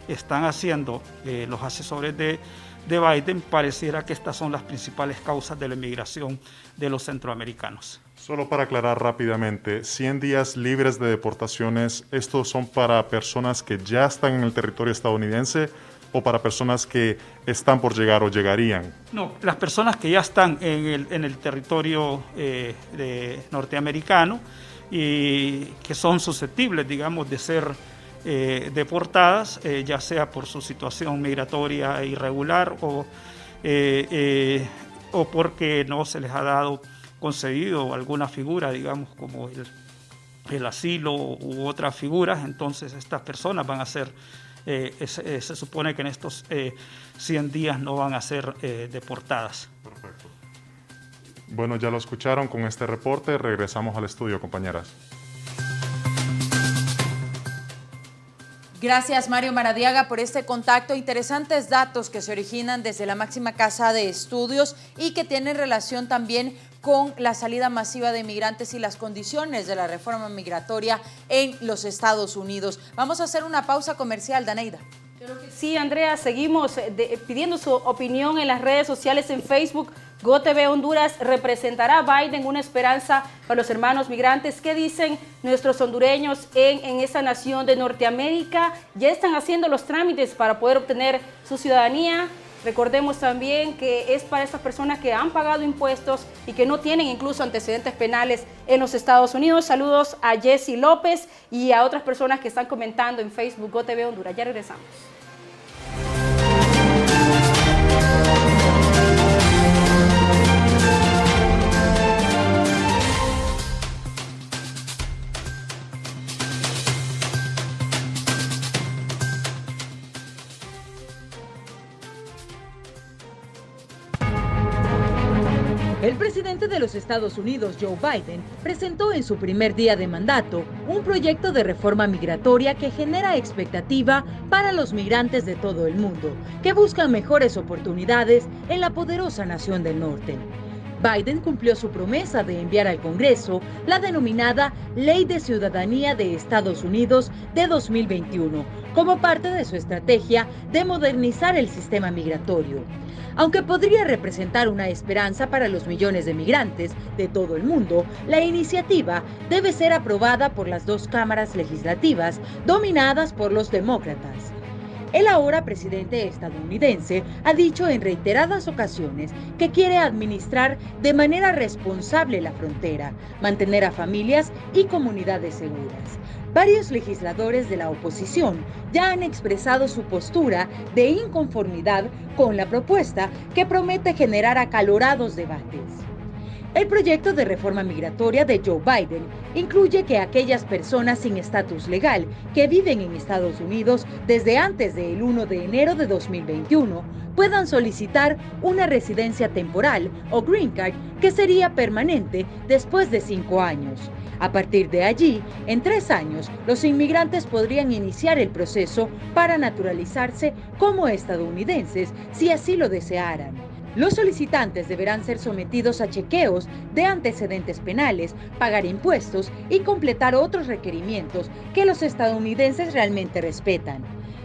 están haciendo los asesores de Biden, pareciera que estas son las principales causas de la emigración de los centroamericanos. Solo para aclarar rápidamente, 100 días libres de deportaciones, ¿estos son para personas que ya están en el territorio estadounidense o para personas que están por llegar o llegarían? No, las personas que ya están en el territorio norteamericano y que son susceptibles, digamos, de ser deportadas, ya sea por su situación migratoria irregular o porque no se les ha dado concedido alguna figura, digamos, como el asilo u otras figuras. Entonces estas personas van a ser, se supone que en estos 100 días no van a ser deportadas. Perfecto. Bueno, ya lo escucharon con este reporte. Regresamos al estudio, compañeras. Gracias, Mario Maradiaga, por este contacto. Interesantes datos que se originan desde la máxima casa de estudios y que tienen relación también con la salida masiva de migrantes y las condiciones de la reforma migratoria en los Estados Unidos. Vamos a hacer una pausa comercial, Daneida. Sí, Andrea, seguimos pidiendo su opinión en las redes sociales, en Facebook. GoTV Honduras, ¿representará Biden una esperanza para los hermanos migrantes? ¿Qué dicen nuestros hondureños en esa nación de Norteamérica? ¿Ya están haciendo los trámites para poder obtener su ciudadanía? Recordemos también que es para esas personas que han pagado impuestos y que no tienen incluso antecedentes penales en los Estados Unidos. Saludos a Jessy López y a otras personas que están comentando en Facebook GoTV Honduras. Ya regresamos. El presidente de los Estados Unidos, Joe Biden, presentó en su primer día de mandato un proyecto de reforma migratoria que genera expectativa para los migrantes de todo el mundo, que buscan mejores oportunidades en la poderosa nación del norte. Biden cumplió su promesa de enviar al Congreso la denominada Ley de Ciudadanía de Estados Unidos de 2021, como parte de su estrategia de modernizar el sistema migratorio. Aunque podría representar una esperanza para los millones de migrantes de todo el mundo, la iniciativa debe ser aprobada por las dos cámaras legislativas dominadas por los demócratas. El ahora presidente estadounidense ha dicho en reiteradas ocasiones que quiere administrar de manera responsable la frontera, mantener a familias y comunidades seguras. Varios legisladores de la oposición ya han expresado su postura de inconformidad con la propuesta que promete generar acalorados debates. El proyecto de reforma migratoria de Joe Biden incluye que aquellas personas sin estatus legal que viven en Estados Unidos desde antes del 1 de enero de 2021 puedan solicitar una residencia temporal o green card que sería permanente después de 5 años. A partir de allí, en 3 años, los inmigrantes podrían iniciar el proceso para naturalizarse como estadounidenses si así lo desearan. Los solicitantes deberán ser sometidos a chequeos de antecedentes penales, pagar impuestos y completar otros requerimientos que los estadounidenses realmente respetan.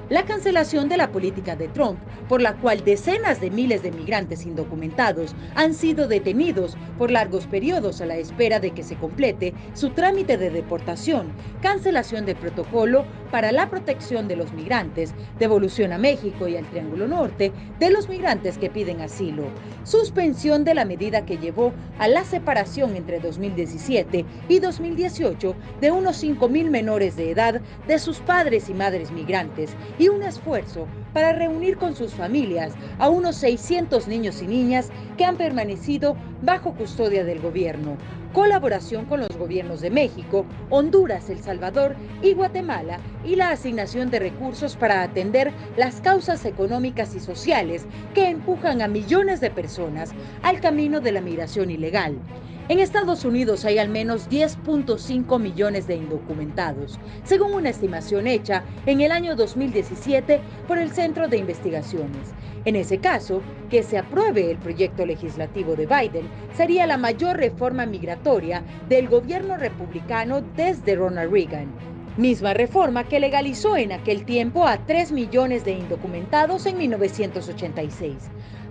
La cancelación de la política de Trump, por la cual decenas de miles de migrantes indocumentados han sido detenidos por largos periodos a la espera de que se complete su trámite de deportación, cancelación del protocolo para la protección de los migrantes, devolución a México y al Triángulo Norte de los migrantes que piden asilo, suspensión de la medida que llevó a la separación entre 2017 y 2018 de unos 5,000 menores de edad de sus padres y madres migrantes, y un esfuerzo para reunir con sus familias a unos 600 niños y niñas que han permanecido bajo custodia del gobierno. Colaboración con los gobiernos de México, Honduras, El Salvador y Guatemala, y la asignación de recursos para atender las causas económicas y sociales que empujan a millones de personas al camino de la migración ilegal. En Estados Unidos hay al menos 10.5 millones de indocumentados, según una estimación hecha en el año 2017 por el Centro de Investigaciones. En ese caso, que se apruebe el proyecto legislativo de Biden sería la mayor reforma migratoria del gobierno republicano desde Ronald Reagan. Misma reforma que legalizó en aquel tiempo a 3 millones de indocumentados en 1986.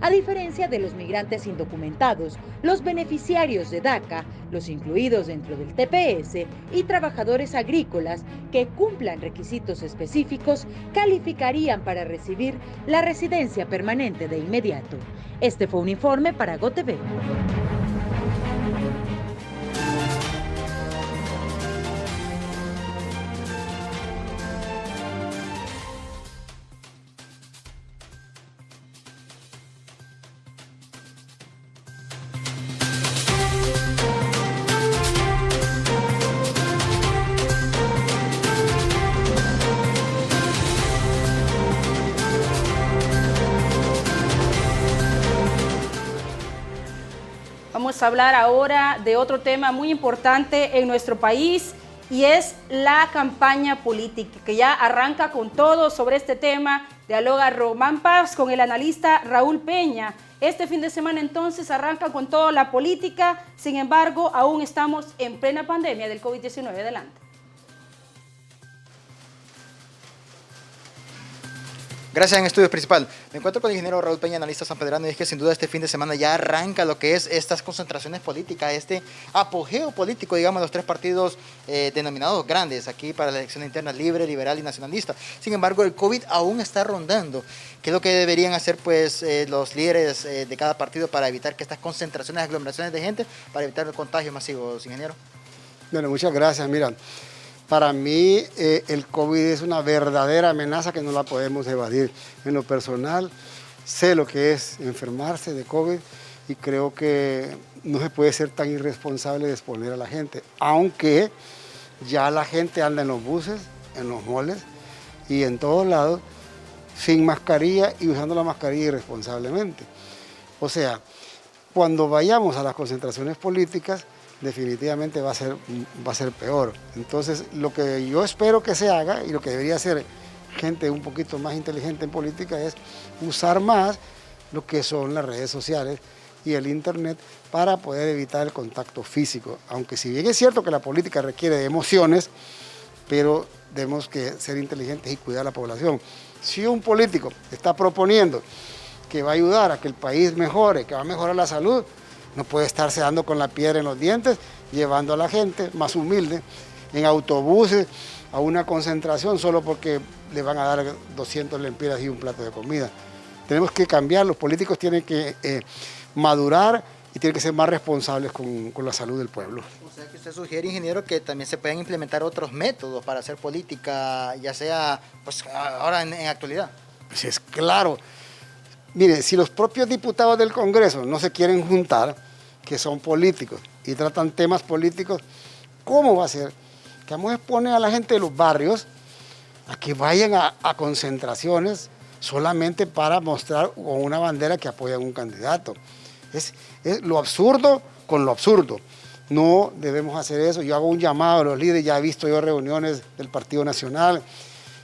A diferencia de los migrantes indocumentados, los beneficiarios de DACA, los incluidos dentro del TPS y trabajadores agrícolas que cumplan requisitos específicos, calificarían para recibir la residencia permanente de inmediato. Este fue un informe para GOTV. Vamos a hablar ahora de otro tema muy importante en nuestro país y es la campaña política, que ya arranca con todo. Sobre este tema dialoga Román Paz con el analista Raúl Peña. Este fin de semana entonces arranca con toda la política, sin embargo aún estamos en plena pandemia del COVID-19. Adelante. Gracias, en estudio principal. Me encuentro con el ingeniero Raúl Peña, analista sanpedrano, y es que sin duda este fin de semana ya arranca lo que es estas concentraciones políticas, este apogeo político, digamos, los tres partidos denominados grandes aquí para la elección interna: Libre, Liberal y Nacionalista. Sin embargo, el COVID aún está rondando. ¿Qué es lo que deberían hacer pues los líderes de cada partido para evitar que estas concentraciones, aglomeraciones de gente, para evitar el contagio masivo, ingeniero? Bueno, muchas gracias. Mira, para mí el COVID es una verdadera amenaza que no la podemos evadir. En lo personal, sé lo que es enfermarse de COVID y creo que no se puede ser tan irresponsable de exponer a la gente, aunque ya la gente anda en los buses, en los moles y en todos lados sin mascarilla y usando la mascarilla irresponsablemente. O sea, cuando vayamos a las concentraciones políticas, definitivamente va a ser peor. Entonces, lo que yo espero que se haga y lo que debería hacer gente un poquito más inteligente en política es usar más lo que son las redes sociales y el internet para poder evitar el contacto físico. Aunque si bien es cierto que la política requiere de emociones, pero tenemos que ser inteligentes y cuidar a la población. Si un político está proponiendo que va a ayudar a que el país mejore, que va a mejorar la salud, no puede estarse dando con la piedra en los dientes, llevando a la gente más humilde en autobuses a una concentración solo porque le van a dar 200 lempiras y un plato de comida. Tenemos que cambiar, los políticos tienen que madurar y tienen que ser más responsables con la salud del pueblo. O sea que usted sugiere, ingeniero, que también se pueden implementar otros métodos para hacer política, ya sea pues ahora en actualidad. Pues es claro. Mire, si los propios diputados del Congreso no se quieren juntar, que son políticos, y tratan temas políticos, ¿cómo va a ser que vamos a exponer a la gente de los barrios a que vayan a concentraciones solamente para mostrar con una bandera que apoyan a un candidato? Es lo absurdo con lo absurdo. No debemos hacer eso. Yo hago un llamado a los líderes, ya he visto yo reuniones del Partido Nacional,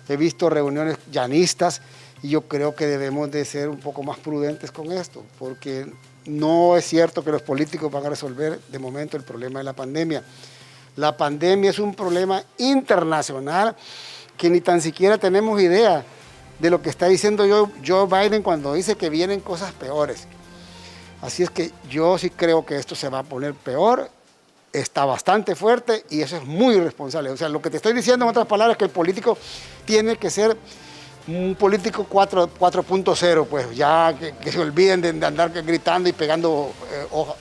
he visto reuniones llanistas, y yo creo que debemos de ser un poco más prudentes con esto, porque no es cierto que los políticos van a resolver de momento el problema de la pandemia. La pandemia es un problema internacional que ni tan siquiera tenemos idea de lo que está diciendo Joe Biden cuando dice que vienen cosas peores. Así es que yo sí creo que esto se va a poner peor, está bastante fuerte y eso es muy irresponsable. O sea, lo que te estoy diciendo en otras palabras es que el político tiene que ser un político 4.0, pues ya que se olviden de andar gritando y pegando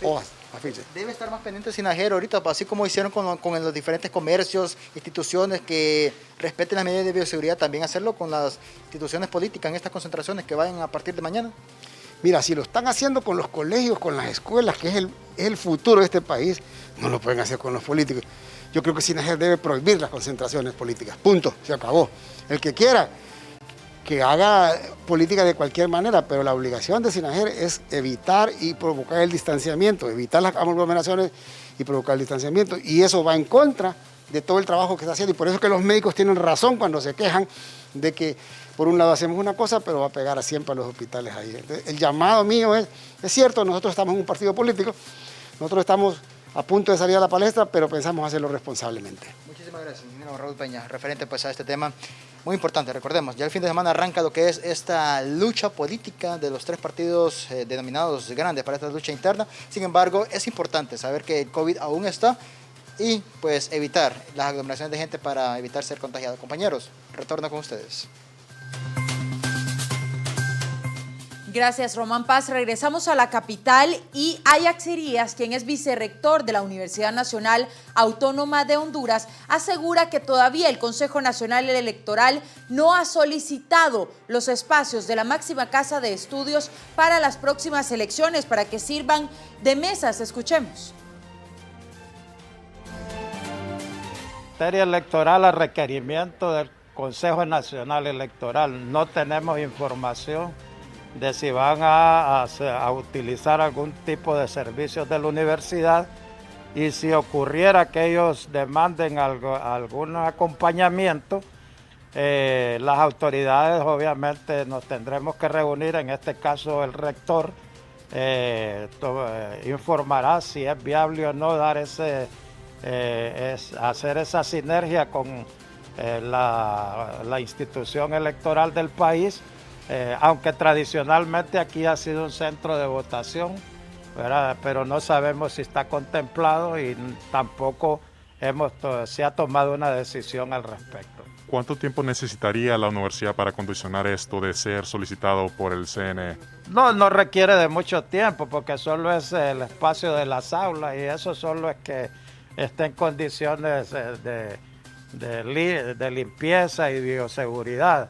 hojas. afiche. Debe estar más pendiente Sinajero ahorita, así como hicieron con los diferentes comercios, instituciones que respeten las medidas de bioseguridad, también hacerlo con las instituciones políticas en estas concentraciones que vayan a partir de mañana. Mira, si lo están haciendo con los colegios, con las escuelas, que es el futuro de este país, no lo pueden hacer con los políticos. Yo creo que Sinajer debe prohibir las concentraciones políticas. Punto, se acabó. El que quiera que haga política de cualquier manera, pero la obligación de Sinajer es evitar y provocar el distanciamiento, evitar las aglomeraciones y provocar el distanciamiento. Y eso va en contra de todo el trabajo que está haciendo. Y por eso es que los médicos tienen razón cuando se quejan de que por un lado hacemos una cosa, pero va a pegar siempre a los hospitales ahí. Entonces, el llamado mío es cierto, nosotros estamos en un partido político, nosotros estamos a punto de salir a la palestra, pero pensamos hacerlo responsablemente. Muchísimas gracias, ingeniero Raúl Peña, referente pues a este tema muy importante. Recordemos, ya el fin de semana arranca lo que es esta lucha política de los tres partidos denominados grandes para esta lucha interna. Sin embargo, es importante saber que el COVID aún está y pues evitar las aglomeraciones de gente para evitar ser contagiado. Compañeros, retorno con ustedes. Gracias, Román Paz. Regresamos a la capital y Ajax Irías, quien es vicerrector de la Universidad Nacional Autónoma de Honduras, asegura que todavía el Consejo Nacional Electoral no ha solicitado los espacios de la máxima casa de estudios para las próximas elecciones para que sirvan de mesas. Escuchemos. En materia electoral, a requerimiento del Consejo Nacional Electoral, no tenemos información de si van a utilizar algún tipo de servicios de la universidad, y si ocurriera que ellos demanden algún acompañamiento, las autoridades obviamente nos tendremos que reunir, en este caso el rector informará si es viable o no dar hacer esa sinergia con la institución electoral del país. Aunque tradicionalmente aquí ha sido un centro de votación, ¿verdad? Pero no sabemos si está contemplado y tampoco se ha tomado una decisión al respecto. ¿Cuánto tiempo necesitaría la universidad para condicionar esto de ser solicitado por el CNE? No requiere de mucho tiempo, porque solo es el espacio de las aulas y eso solo es que esté en condiciones de limpieza y bioseguridad.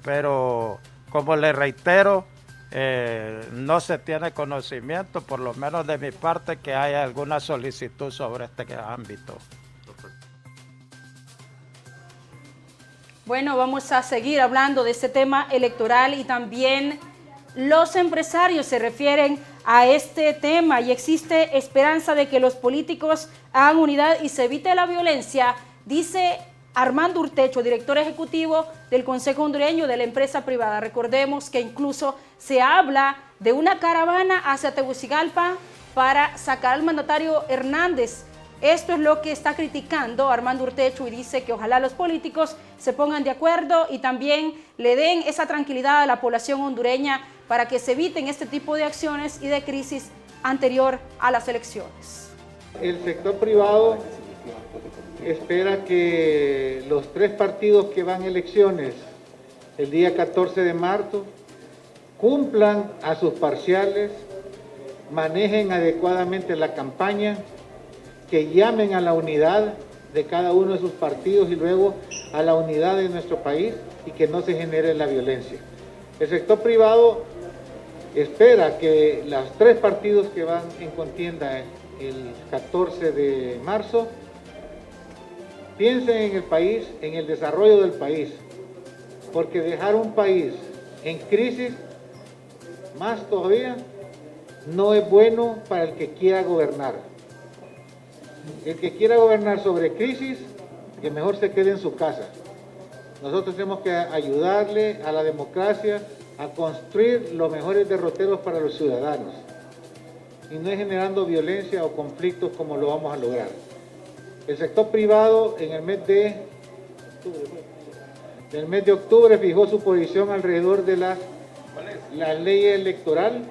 Pero como le reitero, no se tiene conocimiento, por lo menos de mi parte, que haya alguna solicitud sobre este ámbito. Bueno, vamos a seguir hablando de este tema electoral y también los empresarios se refieren a este tema y existe esperanza de que los políticos hagan unidad y se evite la violencia, dice Armando Urtecho, director ejecutivo del Consejo Hondureño de la empresa privada. Recordemos que incluso se habla de una caravana hacia Tegucigalpa para sacar al mandatario Hernández. Esto es lo que está criticando Armando Urtecho y dice que ojalá los políticos se pongan de acuerdo y también le den esa tranquilidad a la población hondureña para que se eviten este tipo de acciones y de crisis anterior a las elecciones. El sector privado espera que los tres partidos que van a elecciones el día 14 de marzo cumplan a sus parciales, manejen adecuadamente la campaña, que llamen a la unidad de cada uno de sus partidos y luego a la unidad de nuestro país y que no se genere la violencia. El sector privado espera que los tres partidos que van en contienda el 14 de marzo piensen en el país, en el desarrollo del país, porque dejar un país en crisis, más todavía, no es bueno para el que quiera gobernar. El que quiera gobernar sobre crisis, que mejor se quede en su casa. Nosotros tenemos que ayudarle a la democracia a construir los mejores derroteros para los ciudadanos, y no es generando violencia o conflictos como lo vamos a lograr. El sector privado en el mes de octubre fijó su posición alrededor de la ley electoral,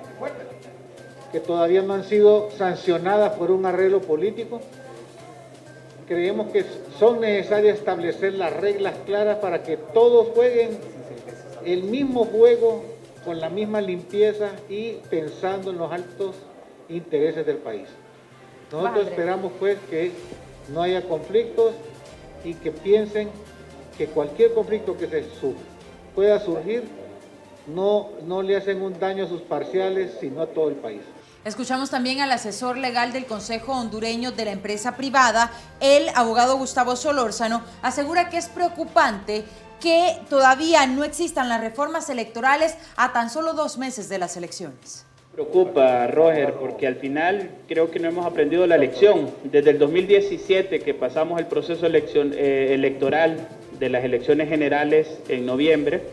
que todavía no han sido sancionadas por un arreglo político. Creemos que son necesarias establecer las reglas claras para que todos jueguen el mismo juego con la misma limpieza y pensando en los altos intereses del país. Nosotros esperamos pues que no haya conflictos y que piensen que cualquier conflicto que pueda surgir no le hacen un daño a sus parciales, sino a todo el país. Escuchamos también al asesor legal del Consejo Hondureño de la empresa privada, el abogado Gustavo Solórzano, asegura que es preocupante que todavía no existan las reformas electorales a tan solo 2 meses de las elecciones. Preocupa, Roger, porque al final creo que no hemos aprendido la lección. Desde el 2017 que pasamos el proceso electoral de las elecciones generales en noviembre,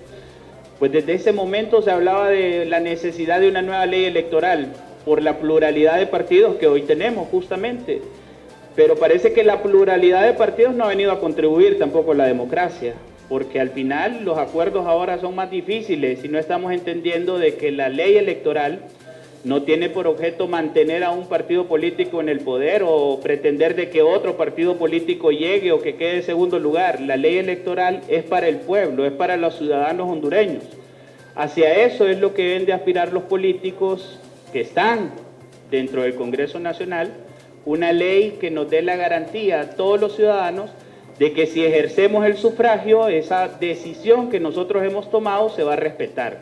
pues desde ese momento se hablaba de la necesidad de una nueva ley electoral por la pluralidad de partidos que hoy tenemos justamente. Pero parece que la pluralidad de partidos no ha venido a contribuir tampoco a la democracia, porque al final los acuerdos ahora son más difíciles y no estamos entendiendo de que la ley electoral no tiene por objeto mantener a un partido político en el poder o pretender de que otro partido político llegue o que quede en segundo lugar. La ley electoral es para el pueblo, es para los ciudadanos hondureños. Hacia eso es lo que deben de aspirar los políticos que están dentro del Congreso Nacional, una ley que nos dé la garantía a todos los ciudadanos de que si ejercemos el sufragio, esa decisión que nosotros hemos tomado se va a respetar.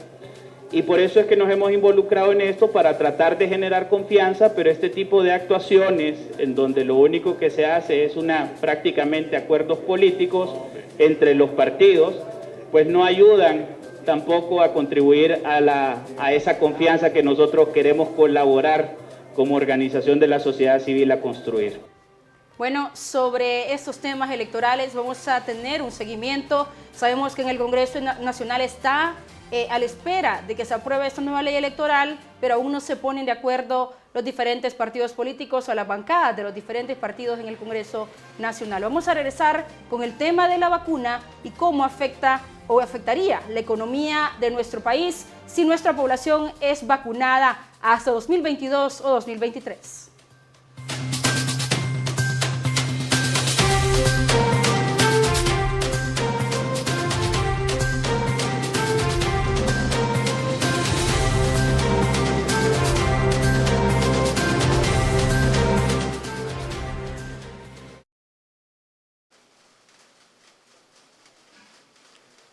Y por eso es que nos hemos involucrado en esto, para tratar de generar confianza, pero este tipo de actuaciones en donde lo único que se hace es prácticamente acuerdos políticos entre los partidos, pues no ayudan tampoco a contribuir a esa confianza que nosotros queremos colaborar como organización de la sociedad civil a construir. Bueno, sobre estos temas electorales vamos a tener un seguimiento. Sabemos que en el Congreso Nacional está a la espera de que se apruebe esta nueva ley electoral, pero aún no se ponen de acuerdo los diferentes partidos políticos o las bancadas de los diferentes partidos en el Congreso Nacional. Vamos a regresar con el tema de la vacuna y cómo afecta o afectaría la economía de nuestro país si nuestra población es vacunada hasta 2022 o 2023.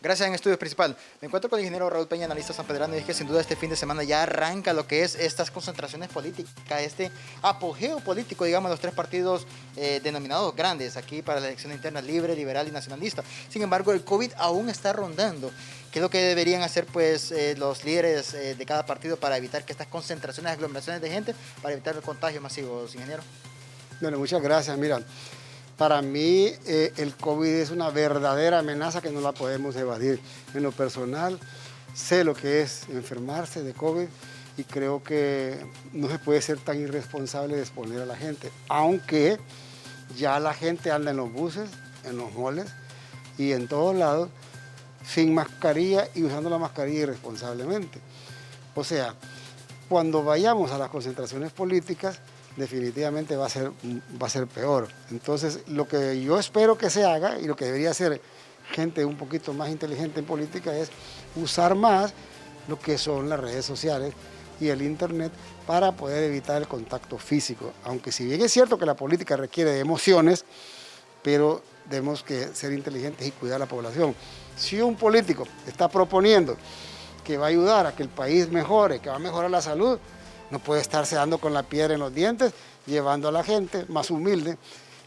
Gracias en Estudios Principal. Me encuentro con el ingeniero Raúl Peña, analista sanpedrano, y es que sin duda este fin de semana ya arranca lo que es estas concentraciones políticas, este apogeo político, digamos, de los 3 partidos denominados grandes aquí para la elección interna: libre, liberal y nacionalista. Sin embargo, el COVID aún está rondando. ¿Qué es lo que deberían hacer pues los líderes de cada partido para evitar que estas concentraciones, aglomeraciones de gente, para evitar el contagio masivo, ingeniero? Bueno, muchas gracias. Mira, para mí el COVID es una verdadera amenaza que no la podemos evadir. En lo personal, sé lo que es enfermarse de COVID y creo que no se puede ser tan irresponsable de exponer a la gente, aunque ya la gente anda en los buses, en los moles y en todos lados sin mascarilla y usando la mascarilla irresponsablemente. O sea, cuando vayamos a las concentraciones políticas, definitivamente va a ser peor. Entonces, lo que yo espero que se haga y lo que debería hacer gente un poquito más inteligente en política es usar más lo que son las redes sociales y el internet para poder evitar el contacto físico. Aunque si bien es cierto que la política requiere de emociones, pero tenemos que ser inteligentes y cuidar a la población. Si un político está proponiendo que va a ayudar a que el país mejore, que va a mejorar la salud, no puede estarse dando con la piedra en los dientes, llevando a la gente más humilde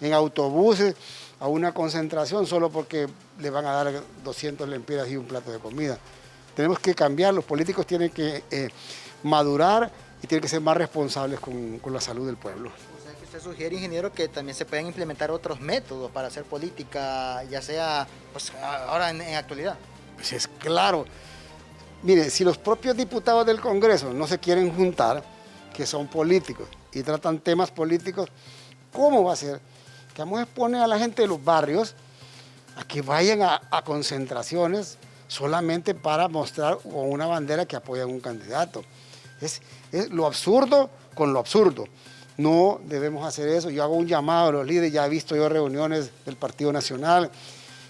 en autobuses a una concentración solo porque le van a dar 200 lempiras y un plato de comida. Tenemos que cambiar, los políticos tienen que madurar y tienen que ser más responsables con la salud del pueblo. O sea, que usted sugiere, ingeniero, que también se pueden implementar otros métodos para hacer política, ya sea pues, ahora en actualidad. Pues es claro. Mire, si los propios diputados del Congreso no se quieren juntar, que son políticos, y tratan temas políticos, ¿cómo va a ser que vamos a exponer a la gente de los barrios a que vayan a concentraciones solamente para mostrar con una bandera que apoyan a un candidato? Es lo absurdo con lo absurdo. No debemos hacer eso. Yo hago un llamado a los líderes, ya he visto yo reuniones del Partido Nacional,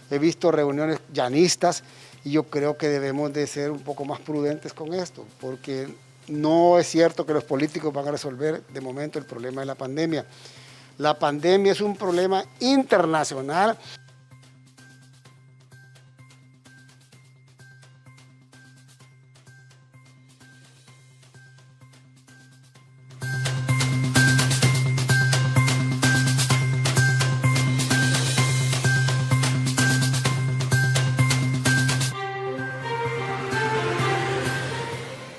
he visto reuniones llanistas, y yo creo que debemos de ser un poco más prudentes con esto, porque no es cierto que los políticos van a resolver de momento el problema de la pandemia. La pandemia es un problema internacional.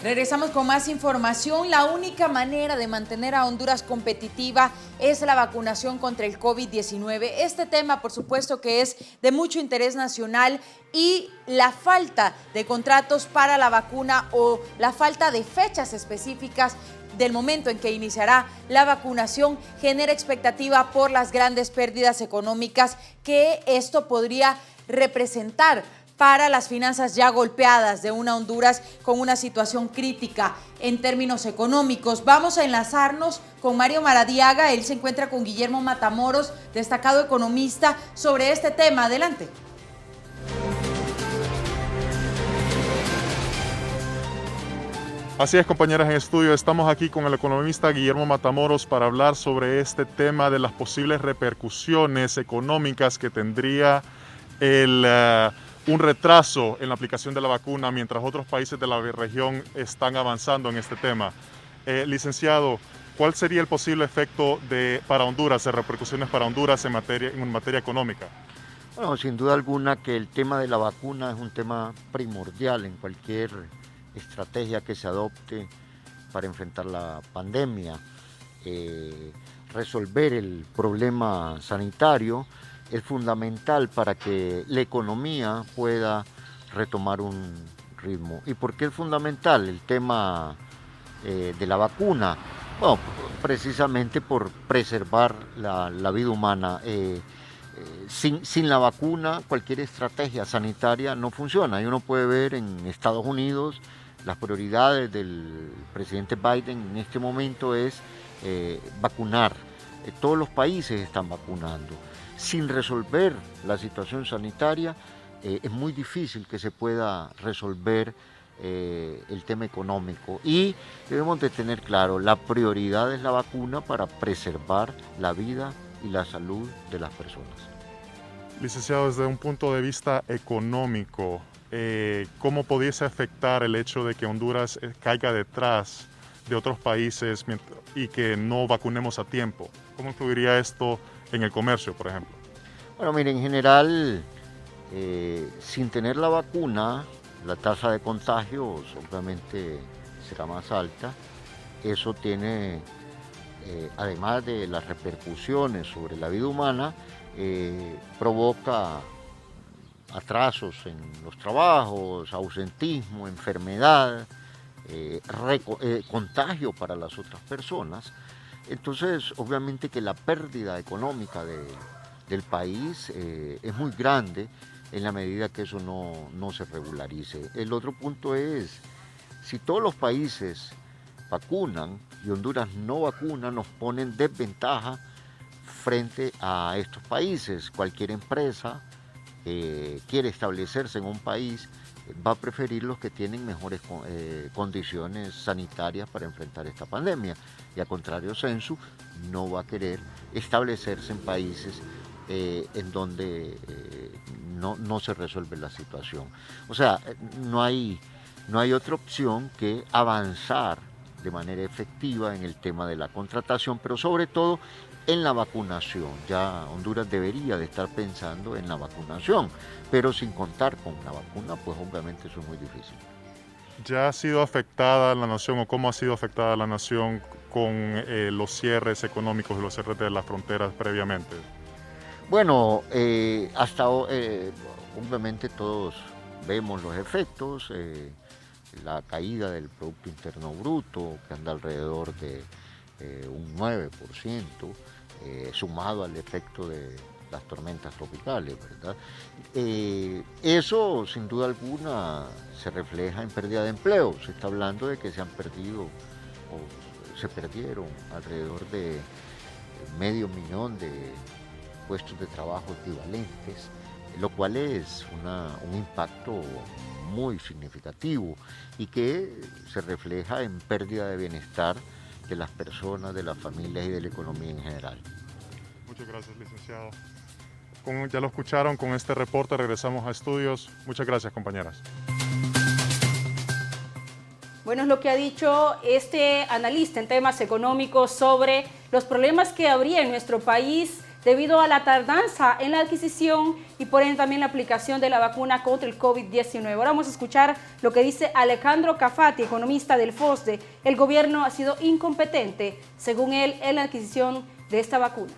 Regresamos con más información. La única manera de mantener a Honduras competitiva es la vacunación contra el COVID-19. Este tema, por supuesto, que es de mucho interés nacional, y la falta de contratos para la vacuna o la falta de fechas específicas del momento en que iniciará la vacunación genera expectativa por las grandes pérdidas económicas que esto podría representar para las finanzas ya golpeadas de una Honduras con una situación crítica en términos económicos. Vamos a enlazarnos con Mario Maradiaga. Él se encuentra con Guillermo Matamoros, destacado economista, sobre este tema. Adelante. Así es, compañeras en estudio, estamos aquí con el economista Guillermo Matamoros para hablar sobre este tema de las posibles repercusiones económicas que tendría un retraso en la aplicación de la vacuna mientras otros países de la región están avanzando en este tema. Licenciado, ¿cuál sería el posible efecto para Honduras, de repercusiones para Honduras en materia económica? Bueno, sin duda alguna que el tema de la vacuna es un tema primordial en cualquier estrategia que se adopte para enfrentar la pandemia. Resolver el problema sanitario es fundamental para que la economía pueda retomar un ritmo. ¿Y por qué es fundamental el tema de la vacuna? Bueno, precisamente por preservar la vida humana. Sin la vacuna, cualquier estrategia sanitaria no funciona. Y uno puede ver en Estados Unidos las prioridades del presidente Biden en este momento es vacunar. Todos los países están vacunando. Sin resolver la situación sanitaria, es muy difícil que se pueda resolver el tema económico. Y debemos de tener claro, la prioridad es la vacuna para preservar la vida y la salud de las personas. Licenciado, desde un punto de vista económico, ¿cómo pudiese afectar el hecho de que Honduras caiga detrás de otros países y que no vacunemos a tiempo? ¿Cómo influiría esto en el comercio, por ejemplo? Bueno, mire, en general, sin tener la vacuna, la tasa de contagios obviamente será más alta. Eso tiene, además de las repercusiones sobre la vida humana, provoca atrasos en los trabajos, ausentismo, enfermedad, contagio para las otras personas. Entonces, obviamente que la pérdida económica del país es muy grande en la medida que eso no se regularice. El otro punto es, si todos los países vacunan y Honduras no vacuna, nos pone en desventaja frente a estos países. Cualquier empresa que quiere establecerse en un país va a preferir los que tienen mejores condiciones sanitarias para enfrentar esta pandemia. Y a contrario, Sensu no va a querer establecerse en países en donde no se resuelve la situación. O sea, no hay otra opción que avanzar de manera efectiva en el tema de la contratación, pero sobre todo en la vacunación. Ya Honduras debería de estar pensando en la vacunación, pero sin contar con la vacuna, pues obviamente eso es muy difícil. ¿Ya ha sido afectada la nación o cómo ha sido afectada la nación con los cierres económicos y los cierres de las fronteras previamente? Bueno, obviamente todos vemos los efectos, la caída del Producto Interno Bruto, que anda alrededor de un 9%, sumado al efecto de las tormentas tropicales, ¿verdad? Eso, sin duda alguna, se refleja en pérdida de empleo. Se está hablando de que se perdieron alrededor de 500,000 de puestos de trabajo equivalentes, lo cual es un impacto muy significativo y que se refleja en pérdida de bienestar de las personas, de las familias y de la economía en general. Muchas gracias, licenciado. Ya lo escucharon, con este reporte regresamos a estudios. Muchas gracias, compañeras. Bueno, es lo que ha dicho este analista en temas económicos sobre los problemas que habría en nuestro país debido a la tardanza en la adquisición y por ende también la aplicación de la vacuna contra el COVID-19. Ahora vamos a escuchar lo que dice Alejandro Cafati, economista del FOSDE. El gobierno ha sido incompetente, según él, en la adquisición de esta vacuna.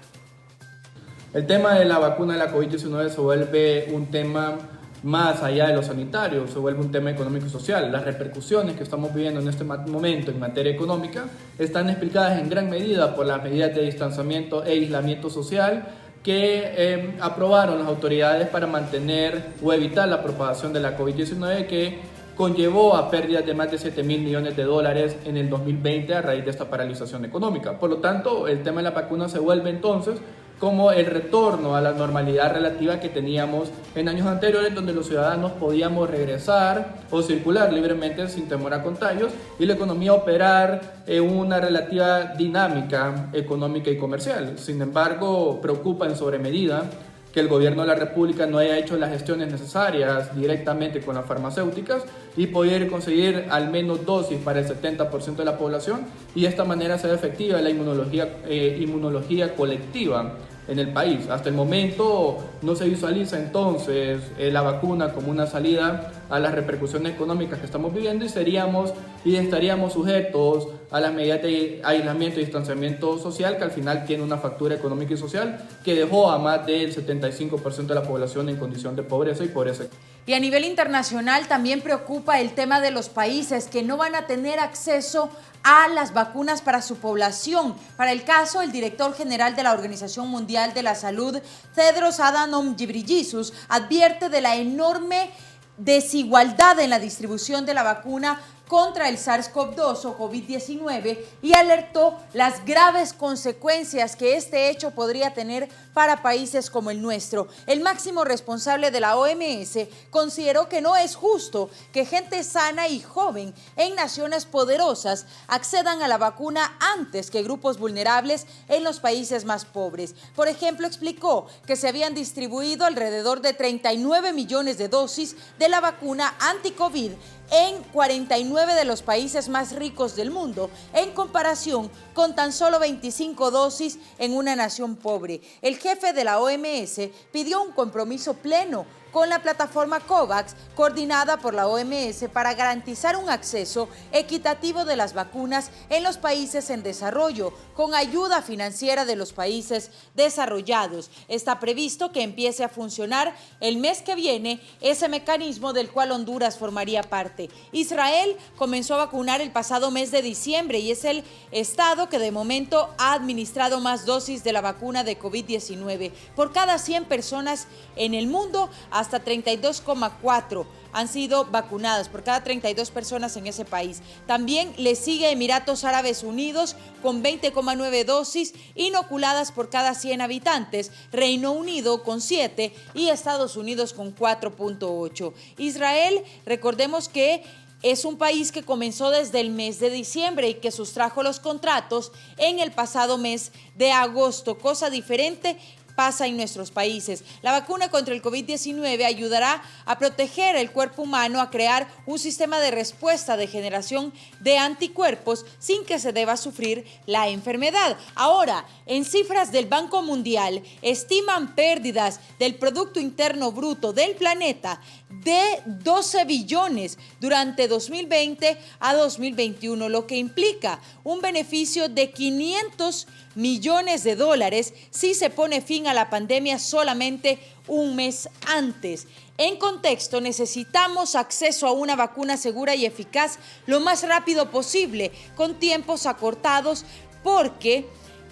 El tema de la vacuna de la COVID-19 se vuelve un tema más allá de lo sanitario, se vuelve un tema económico y social. Las repercusiones que estamos viviendo en este momento en materia económica están explicadas en gran medida por las medidas de distanciamiento e aislamiento social que aprobaron las autoridades para mantener o evitar la propagación de la COVID-19, que conllevó a pérdidas de más de 7.000 millones de dólares en el 2020 a raíz de esta paralización económica. Por lo tanto, el tema de la vacuna se vuelve entonces como el retorno a la normalidad relativa que teníamos en años anteriores, donde los ciudadanos podíamos regresar o circular libremente sin temor a contagios y la economía operar en una relativa dinámica económica y comercial. Sin embargo, preocupa en sobremedida que el gobierno de la República no haya hecho las gestiones necesarias directamente con las farmacéuticas y poder conseguir al menos dosis para el 70% de la población y de esta manera sea efectiva la inmunología colectiva en el país. Hasta el momento no se visualiza entonces la vacuna como una salida a las repercusiones económicas que estamos viviendo y estaríamos sujetos a las medidas de aislamiento y distanciamiento social, que al final tiene una factura económica y social que dejó a más del 75% de la población en condición de pobreza y pobreza. Y a nivel internacional también preocupa el tema de los países que no van a tener acceso a las vacunas para su población. Para el caso, el director general de la Organización Mundial de la Salud, Tedros Adhanom Ghebreyesus, advierte de la enorme desigualdad en la distribución de la vacuna contra el SARS-CoV-2 o COVID-19 y alertó las graves consecuencias que este hecho podría tener para países como el nuestro. El máximo responsable de la OMS consideró que no es justo que gente sana y joven en naciones poderosas accedan a la vacuna antes que grupos vulnerables en los países más pobres. Por ejemplo, explicó que se habían distribuido alrededor de 39 millones de dosis de la vacuna anti-COVID en 49 de los países más ricos del mundo, en comparación con tan solo 25 dosis en una nación pobre. El jefe de la OMS pidió un compromiso pleno con la plataforma COVAX, coordinada por la OMS, para garantizar un acceso equitativo de las vacunas en los países en desarrollo, con ayuda financiera de los países desarrollados. Está previsto que empiece a funcionar el mes que viene ese mecanismo del cual Honduras formaría parte. Israel comenzó a vacunar el pasado mes de diciembre y es el estado que de momento ha administrado más dosis de la vacuna de COVID-19. Por cada 100 personas en el mundo, hasta 32,4 han sido vacunadas por cada 32 personas en ese país. También le sigue Emiratos Árabes Unidos con 20,9 dosis inoculadas por cada 100 habitantes, Reino Unido con 7 y Estados Unidos con 4,8. Israel, recordemos que es un país que comenzó desde el mes de diciembre y que sustrajo los contratos en el pasado mes de agosto, cosa diferente pasa en nuestros países. La vacuna contra el COVID-19 ayudará a proteger el cuerpo humano, a crear un sistema de respuesta de generación de anticuerpos sin que se deba sufrir la enfermedad. Ahora, en cifras del Banco Mundial, estiman pérdidas del Producto Interno Bruto del planeta de 12 billones durante 2020 a 2021, lo que implica un beneficio de 500 millones de dólares si se pone fin a la pandemia solamente un mes antes. En contexto, necesitamos acceso a una vacuna segura y eficaz lo más rápido posible, con tiempos acortados, porque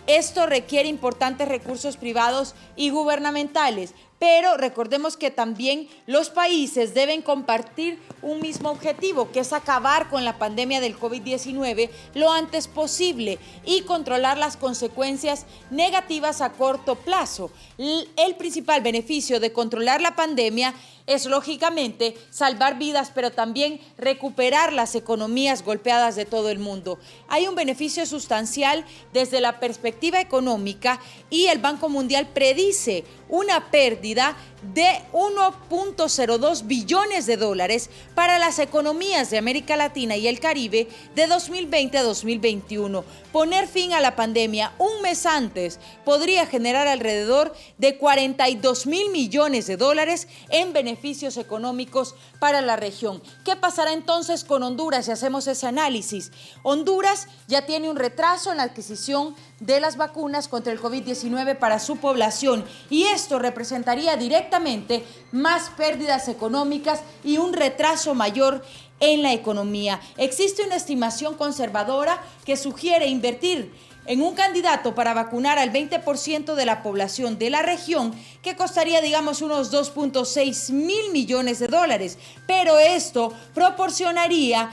esto requiere importantes recursos privados y gubernamentales. pero recordemos que también los países deben compartir un mismo objetivo, que es acabar con la pandemia del COVID-19 lo antes posible y controlar las consecuencias negativas a corto plazo. El principal beneficio de controlar la pandemia es, lógicamente, salvar vidas, pero también recuperar las economías golpeadas de todo el mundo. Hay un beneficio sustancial desde la perspectiva económica y el Banco Mundial predice una pérdida de 1.02 billones de dólares para las economías de América Latina y el Caribe de 2020 a 2021. Poner fin a la pandemia un mes antes podría generar alrededor de 42 mil millones de dólares en beneficios económicos para la región. ¿Qué pasará entonces con Honduras si hacemos ese análisis? Honduras ya tiene un retraso en la adquisición de las vacunas contra el COVID-19 para su población y esto representaría directamente más pérdidas económicas y un retraso mayor en la economía. Existe una estimación conservadora que sugiere invertir en un candidato para vacunar al 20% de la población de la región, que costaría, digamos, unos 2.6 mil millones de dólares, pero esto proporcionaría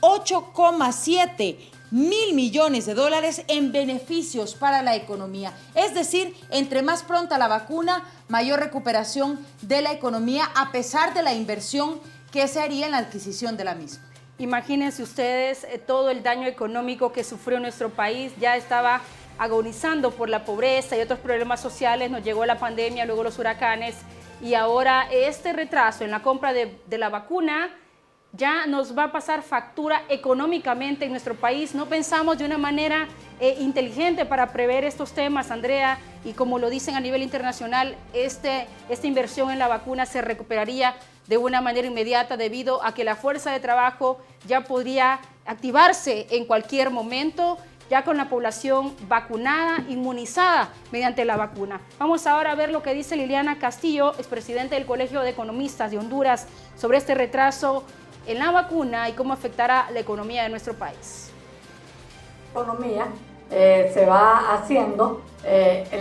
8,7 mil millones de dólares en beneficios para la economía. Es decir, entre más pronta la vacuna, mayor recuperación de la economía, a pesar de la inversión que se haría en la adquisición de la misma. Imagínense ustedes todo el daño económico que sufrió nuestro país. Ya estaba agonizando por la pobreza y otros problemas sociales. Nos llegó la pandemia, luego los huracanes y ahora este retraso en la compra de la vacuna ya nos va a pasar factura económicamente en nuestro país. No pensamos de una manera inteligente para prever estos temas, Andrea, y como lo dicen a nivel internacional, esta inversión en la vacuna se recuperaría de una manera inmediata debido a que la fuerza de trabajo ya podría activarse en cualquier momento, ya con la población vacunada, inmunizada mediante la vacuna. Vamos ahora a ver lo que dice Liliana Castillo, expresidente del Colegio de Economistas de Honduras, sobre este retraso en la vacuna y cómo afectará la economía de nuestro país. La economía se va haciendo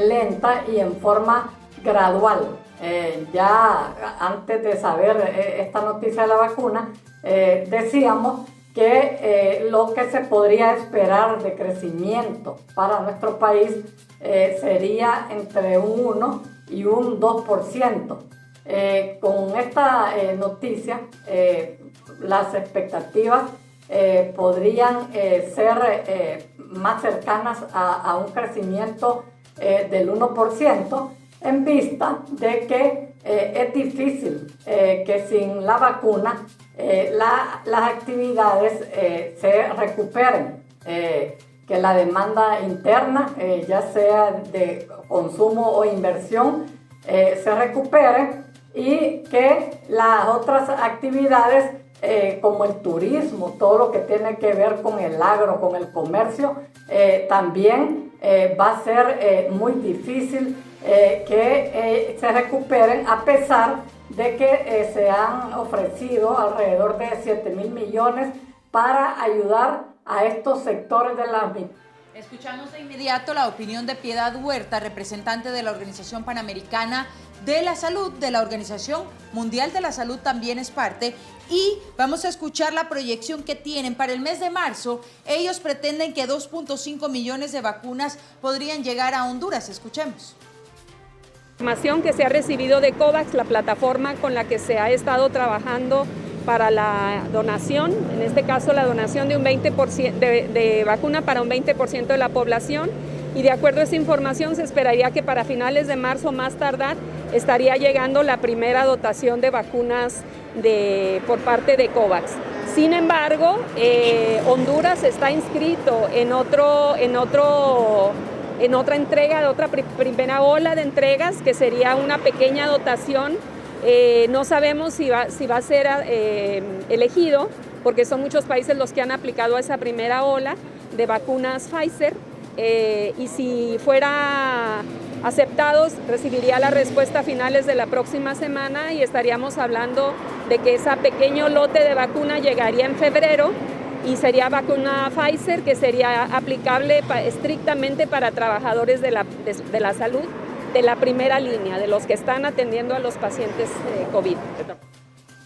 lenta y en forma gradual. Ya antes de saber esta noticia de la vacuna, decíamos que lo que se podría esperar de crecimiento para nuestro país sería entre un 1 y un 2%. Con esta noticia, las expectativas podrían ser más cercanas a un crecimiento del 1%, en vista de que es difícil que sin la vacuna las actividades se recuperen, que la demanda interna, ya sea de consumo o inversión, se recupere y que las otras actividades como el turismo, todo lo que tiene que ver con el agro, con el comercio, también va a ser muy difícil que se recuperen, a pesar de que se han ofrecido alrededor de 7 mil millones para ayudar a estos sectores de la misma. Escuchamos de inmediato la opinión de Piedad Huerta, representante de la Organización Panamericana de la Salud, de la Organización Mundial de la Salud también es parte, y vamos a escuchar la proyección que tienen para el mes de marzo. Ellos pretenden que 2.5 millones de vacunas podrían llegar a Honduras. Escuchemos. Información que se ha recibido de COVAX, la plataforma con la que se ha estado trabajando para la donación, en este caso la donación de un 20% de vacuna para un 20% de la población, y de acuerdo a esa información se esperaría que para finales de marzo, más tardar, estaría llegando la primera dotación de vacunas por parte de COVAX. Sin embargo, Honduras está inscrito en otra entrega, de otra primera ola de entregas, que sería una pequeña dotación. No sabemos si va a ser elegido, porque son muchos países los que han aplicado esa primera ola de vacunas Pfizer, y si fuera aceptados, recibiría la respuesta a finales de la próxima semana y estaríamos hablando de que ese pequeño lote de vacuna llegaría en febrero y sería vacuna Pfizer, que sería aplicable estrictamente para trabajadores de la salud de la primera línea, de los que están atendiendo a los pacientes COVID.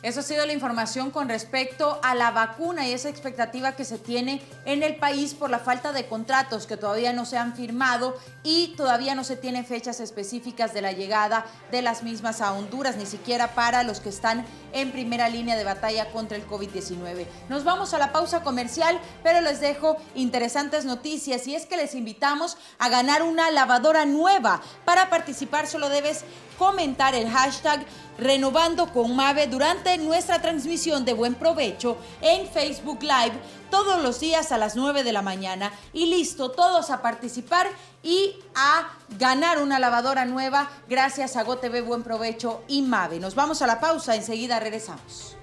Eso ha sido la información con respecto a la vacuna y esa expectativa que se tiene en el país por la falta de contratos que todavía no se han firmado y todavía no se tienen fechas específicas de la llegada de las mismas a Honduras, ni siquiera para los que están en primera línea de batalla contra el COVID-19. Nos vamos a la pausa comercial, pero les dejo interesantes noticias y es que les invitamos a ganar una lavadora nueva. Para participar solo debes comentar el hashtag Renovando con Mave durante nuestra transmisión de Buen Provecho en Facebook Live todos los días a las 9 de la mañana. Y listo, todos a participar y a ganar una lavadora nueva gracias a GoTV, Buen Provecho y Mave. Nos vamos a la pausa, enseguida regresamos.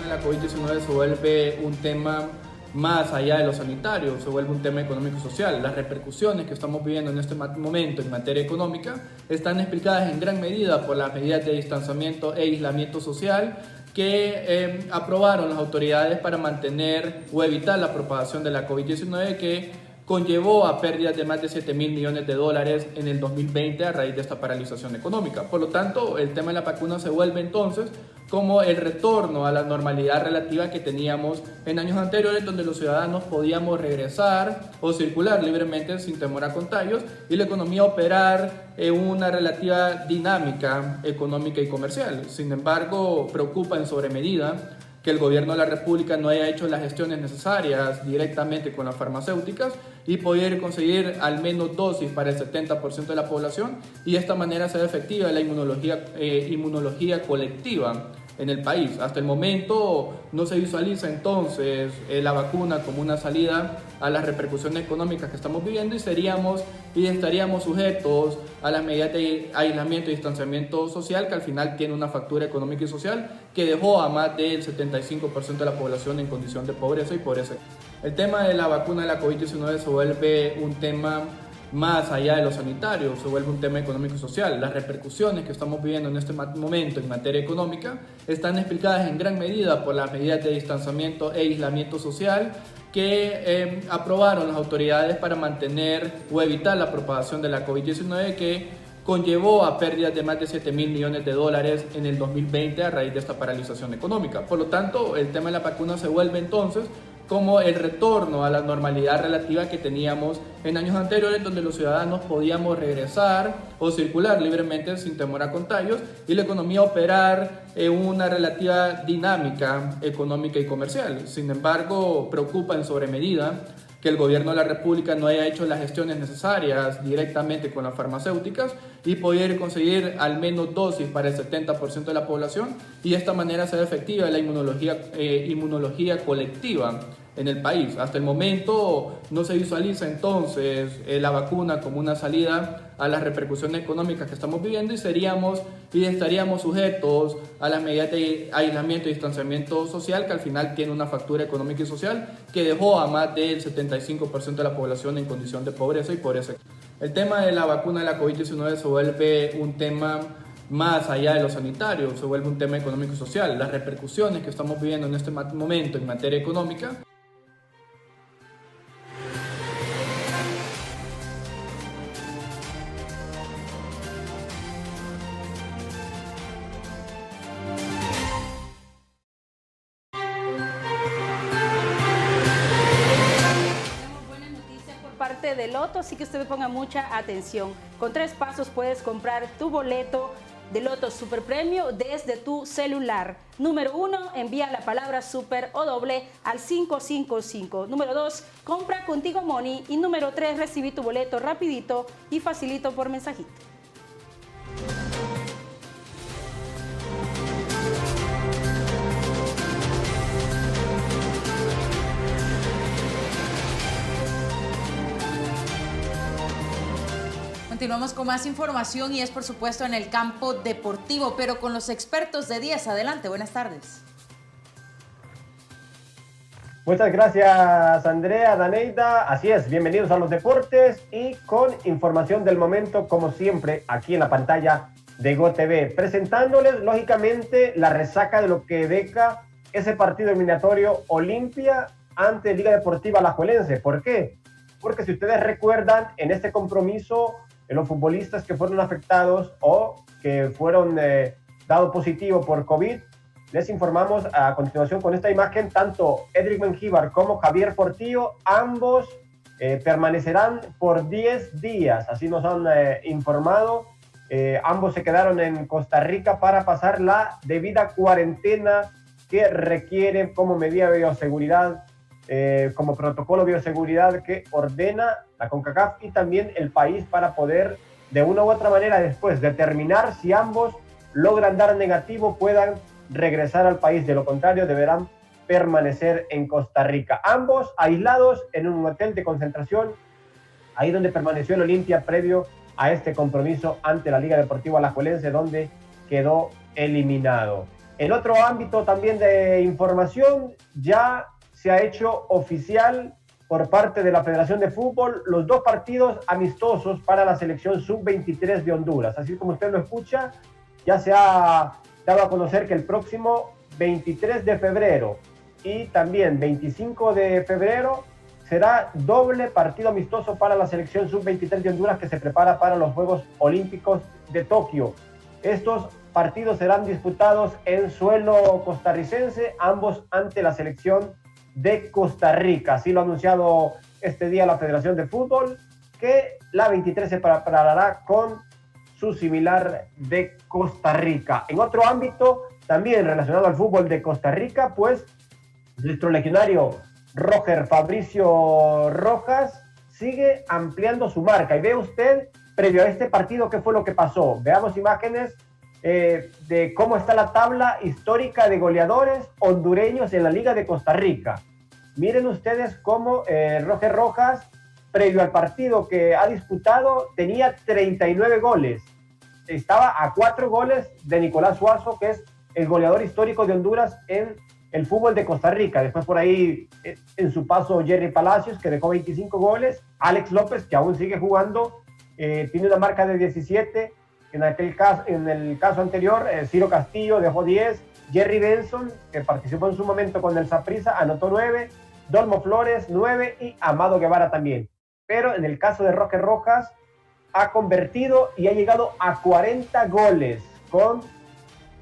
La COVID-19 se vuelve un tema más allá de lo sanitario, se vuelve un tema económico y social. Las repercusiones que estamos viviendo en este momento en materia económica están explicadas en gran medida por las medidas de distanciamiento e aislamiento social que aprobaron las autoridades para mantener o evitar la propagación de la COVID-19, que conllevó a pérdidas de más de 7.000 millones de dólares en el 2020 a raíz de esta paralización económica. Por lo tanto, el tema de la vacuna se vuelve entonces como el retorno a la normalidad relativa que teníamos en años anteriores, donde los ciudadanos podíamos regresar o circular libremente sin temor a contagios y la economía operar en una relativa dinámica económica y comercial. Sin embargo, preocupa en sobremedida que el gobierno de la República no haya hecho las gestiones necesarias directamente con las farmacéuticas y poder conseguir al menos dosis para el 70% de la población y de esta manera sea efectiva la inmunología colectiva en el país. Hasta el momento no se visualiza entonces la vacuna como una salida a las repercusiones económicas que estamos viviendo y estaríamos sujetos a las medidas de aislamiento y distanciamiento social, que al final tiene una factura económica y social que dejó a más del 75% de la población en condición de pobreza y pobreza. El tema de la vacuna de la COVID-19 se vuelve un tema más allá de lo sanitario, se vuelve un tema económico y social. Las repercusiones que estamos viviendo en este momento en materia económica están explicadas en gran medida por las medidas de distanciamiento e aislamiento social que aprobaron las autoridades para mantener o evitar la propagación de la COVID-19, que conllevó a pérdidas de más de 7.000 millones de dólares en el 2020 a raíz de esta paralización económica. Por lo tanto, el tema de la vacuna se vuelve entonces como el retorno a la normalidad relativa que teníamos en años anteriores, donde los ciudadanos podíamos regresar o circular libremente sin temor a contagios y la economía operar en una relativa dinámica económica y comercial. Sin embargo, preocupa en sobremedida que el gobierno de la República no haya hecho las gestiones necesarias directamente con las farmacéuticas y poder conseguir al menos dosis para el 70% de la población y de esta manera sea efectiva la inmunología colectiva en el país. Hasta el momento no se visualiza entonces la vacuna como una salida a las repercusiones económicas que estamos viviendo y estaríamos sujetos a las medidas de aislamiento y distanciamiento social, que al final tiene una factura económica y social que dejó a más del 75% de la población en condición de pobreza y pobreza. El tema de la vacuna de la COVID-19 se vuelve un tema más allá de lo sanitario, se vuelve un tema económico y social. Las repercusiones que estamos viviendo en este momento en materia económica de Loto, así que usted ponga mucha atención. Con 3 pasos puedes comprar tu boleto de Loto Super Premio desde tu celular. Número 1, envía la palabra super o doble al 555. Número 2, compra Contigo Money. Y número 3, recibí tu boleto rapidito y facilito por mensajito. Continuamos con más información y es por supuesto en el campo deportivo, pero con los expertos de 10. Adelante, buenas tardes. Muchas gracias, Andrea, Daneida. Así es, bienvenidos a los deportes y con información del momento, como siempre, aquí en la pantalla de GoTV, presentándoles lógicamente la resaca de lo que deja ese partido eliminatorio Olimpia ante Liga Deportiva Alajuelense. ¿Por qué? Porque si ustedes recuerdan, en este compromiso, los futbolistas que fueron afectados o que fueron dados positivo por COVID, les informamos a continuación con esta imagen, tanto Edric Mengíbar como Javier Portillo, ambos permanecerán por 10 días, así nos han informado. Ambos se quedaron en Costa Rica para pasar la debida cuarentena que requiere como medida de bioseguridad, como protocolo de bioseguridad que ordena la CONCACAF y también el país para poder de una u otra manera después determinar si ambos logran dar negativo puedan regresar al país. De lo contrario deberán permanecer en Costa Rica. Ambos aislados en un hotel de concentración, ahí donde permaneció el Olimpia previo a este compromiso ante la Liga Deportiva Alajuelense, donde quedó eliminado. En otro ámbito también de información, ya se ha hecho oficial por parte de la Federación de Fútbol los 2 partidos amistosos para la selección sub-23 de Honduras. Así como usted lo escucha, ya se ha dado a conocer que el próximo 23 de febrero y también 25 de febrero será doble partido amistoso para la selección sub-23 de Honduras que se prepara para los Juegos Olímpicos de Tokio. Estos partidos serán disputados en suelo costarricense, ambos ante la selección de Costa Rica. Así lo ha anunciado este día la Federación de Fútbol, que la 23 se preparará con su similar de Costa Rica. En otro ámbito, también relacionado al fútbol de Costa Rica, pues nuestro legionario Roger Fabricio Rojas sigue ampliando su marca. Y ve usted, previo a este partido, qué fue lo que pasó. Veamos imágenes de cómo está la tabla histórica de goleadores hondureños en la Liga de Costa Rica. Miren ustedes cómo Roger Rojas, previo al partido que ha disputado, tenía 39 goles. Estaba a 4 goles de Nicolás Suazo, que es el goleador histórico de Honduras en el fútbol de Costa Rica. Después por ahí, en su paso, Jerry Palacios, que dejó 25 goles. Alex López, que aún sigue jugando, tiene una marca de 17. En el caso anterior, Ciro Castillo dejó 10. Jerry Benson, que participó en su momento con el Saprissa, anotó 9. Dolmo Flores, 9. Y Amado Guevara también. Pero en el caso de Roque Rojas, ha convertido y ha llegado a 40 goles con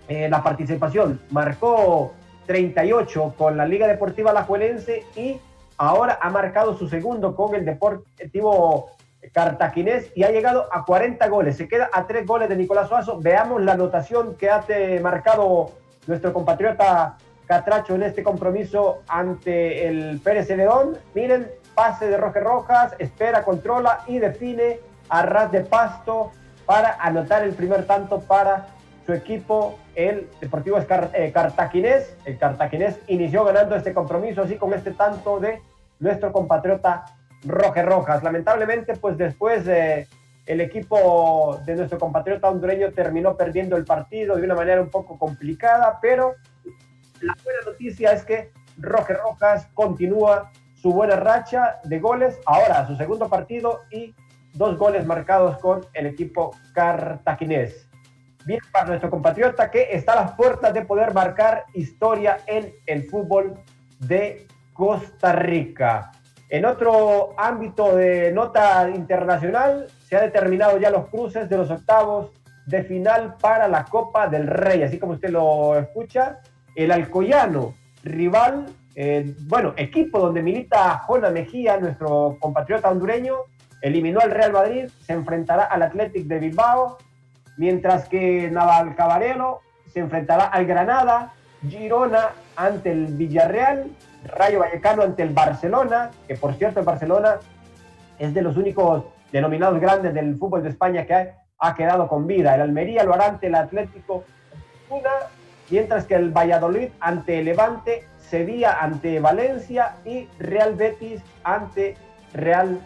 la participación. Marcó 38 con la Liga Deportiva Alajuelense y ahora ha marcado su segundo con el Deportivo Cartaginés y ha llegado a 40 goles. Se queda a 3 goles de Nicolás Suazo. Veamos la anotación que ha marcado nuestro compatriota Catracho en este compromiso ante el Pérez Celedón. Miren, pase de Roque Rojas, espera, controla y define a ras de pasto para anotar el primer tanto para su equipo, el Deportivo Cartaginés. El Cartaginés inició ganando este compromiso así con este tanto de nuestro compatriota Roque Rojas. Lamentablemente, pues después el equipo de nuestro compatriota hondureño terminó perdiendo el partido de una manera un poco complicada, pero la buena noticia es que Roque Rojas continúa su buena racha de goles, ahora su segundo partido y 2 goles marcados con el equipo cartaginés. Bien para nuestro compatriota que está a las puertas de poder marcar historia en el fútbol de Costa Rica. En otro ámbito de nota internacional, se han determinado ya los cruces de los octavos de final para la Copa del Rey. Así como usted lo escucha, el Alcoyano, rival, equipo donde milita Jona Mejía, nuestro compatriota hondureño, eliminó al Real Madrid, se enfrentará al Athletic de Bilbao, mientras que Navalcarnero se enfrentará al Granada, Girona ante el Villarreal, Rayo Vallecano ante el Barcelona, que por cierto el Barcelona es de los únicos denominados grandes del fútbol de España que ha quedado con vida. El Almería lo hará ante el Atlético, mientras que el Valladolid ante el Levante, Sevilla ante Valencia y Real Betis ante Real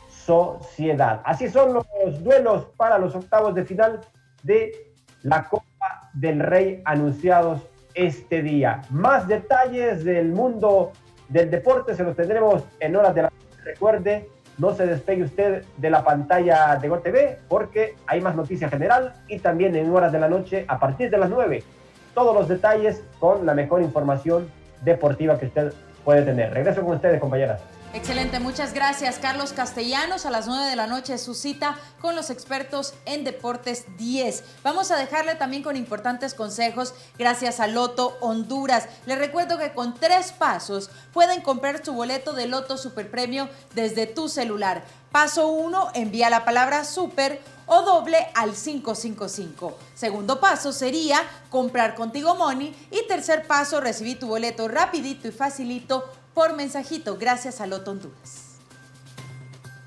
Sociedad. Así son los duelos para los octavos de final de la Copa del Rey anunciados este día. Más detalles del mundo del deporte se los tendremos en horas de la noche. Recuerde no se despegue usted de la pantalla de GoTV porque hay más noticia general y también en horas de la noche a partir de las 9. Todos los detalles con la mejor información deportiva que usted puede tener. Regreso con ustedes, compañeras. Excelente, muchas gracias Carlos Castellanos. A las 9 de la noche es su cita con los expertos en Deportes 10. Vamos a dejarle también con importantes consejos gracias a Loto Honduras. Les recuerdo que con 3 pasos pueden comprar su boleto de Loto Superpremio desde tu celular. Paso 1, envía la palabra super o doble al 555. Segundo paso sería comprar Contigo Money. Y tercer paso, recibir tu boleto rapidito y facilito por mensajito, gracias a Loto Honduras.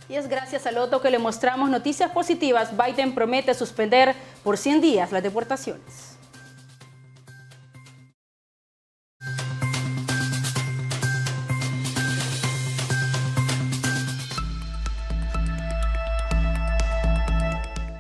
Y es gracias a Loto que le mostramos noticias positivas. Biden promete suspender por 100 días las deportaciones.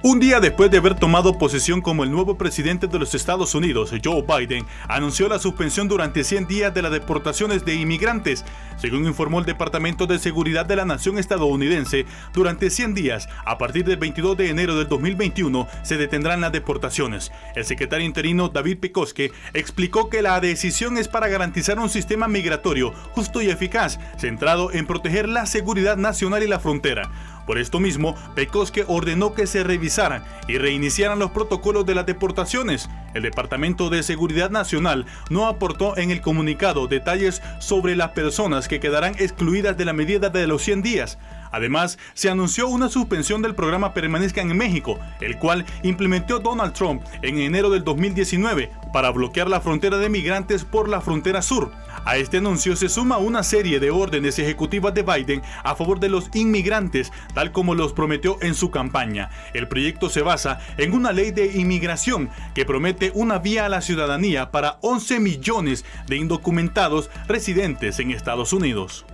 Un día después de haber tomado posesión como el nuevo presidente de los Estados Unidos, Joe Biden anunció la suspensión durante 100 días de las deportaciones de inmigrantes. Según informó el Departamento de Seguridad de la Nación estadounidense, durante 100 días, a partir del 22 de enero del 2021, se detendrán las deportaciones. El secretario interino David Pekoske explicó que la decisión es para garantizar un sistema migratorio justo y eficaz, centrado en proteger la seguridad nacional y la frontera. Por esto mismo, Pekoske ordenó que se revisaran y reiniciaran los protocolos de las deportaciones. El Departamento de Seguridad Nacional no aportó en el comunicado detalles sobre las personas que quedarán excluidas de la medida de los 100 días. Además, se anunció una suspensión del programa Permanezca en México, el cual implementó Donald Trump en enero del 2019 para bloquear la frontera de migrantes por la frontera sur. A este anuncio se suma una serie de órdenes ejecutivas de Biden a favor de los inmigrantes, tal como los prometió en su campaña. El proyecto se basa en una ley de inmigración que promete una vía a la ciudadanía para 11 millones de indocumentados residentes en Estados Unidos.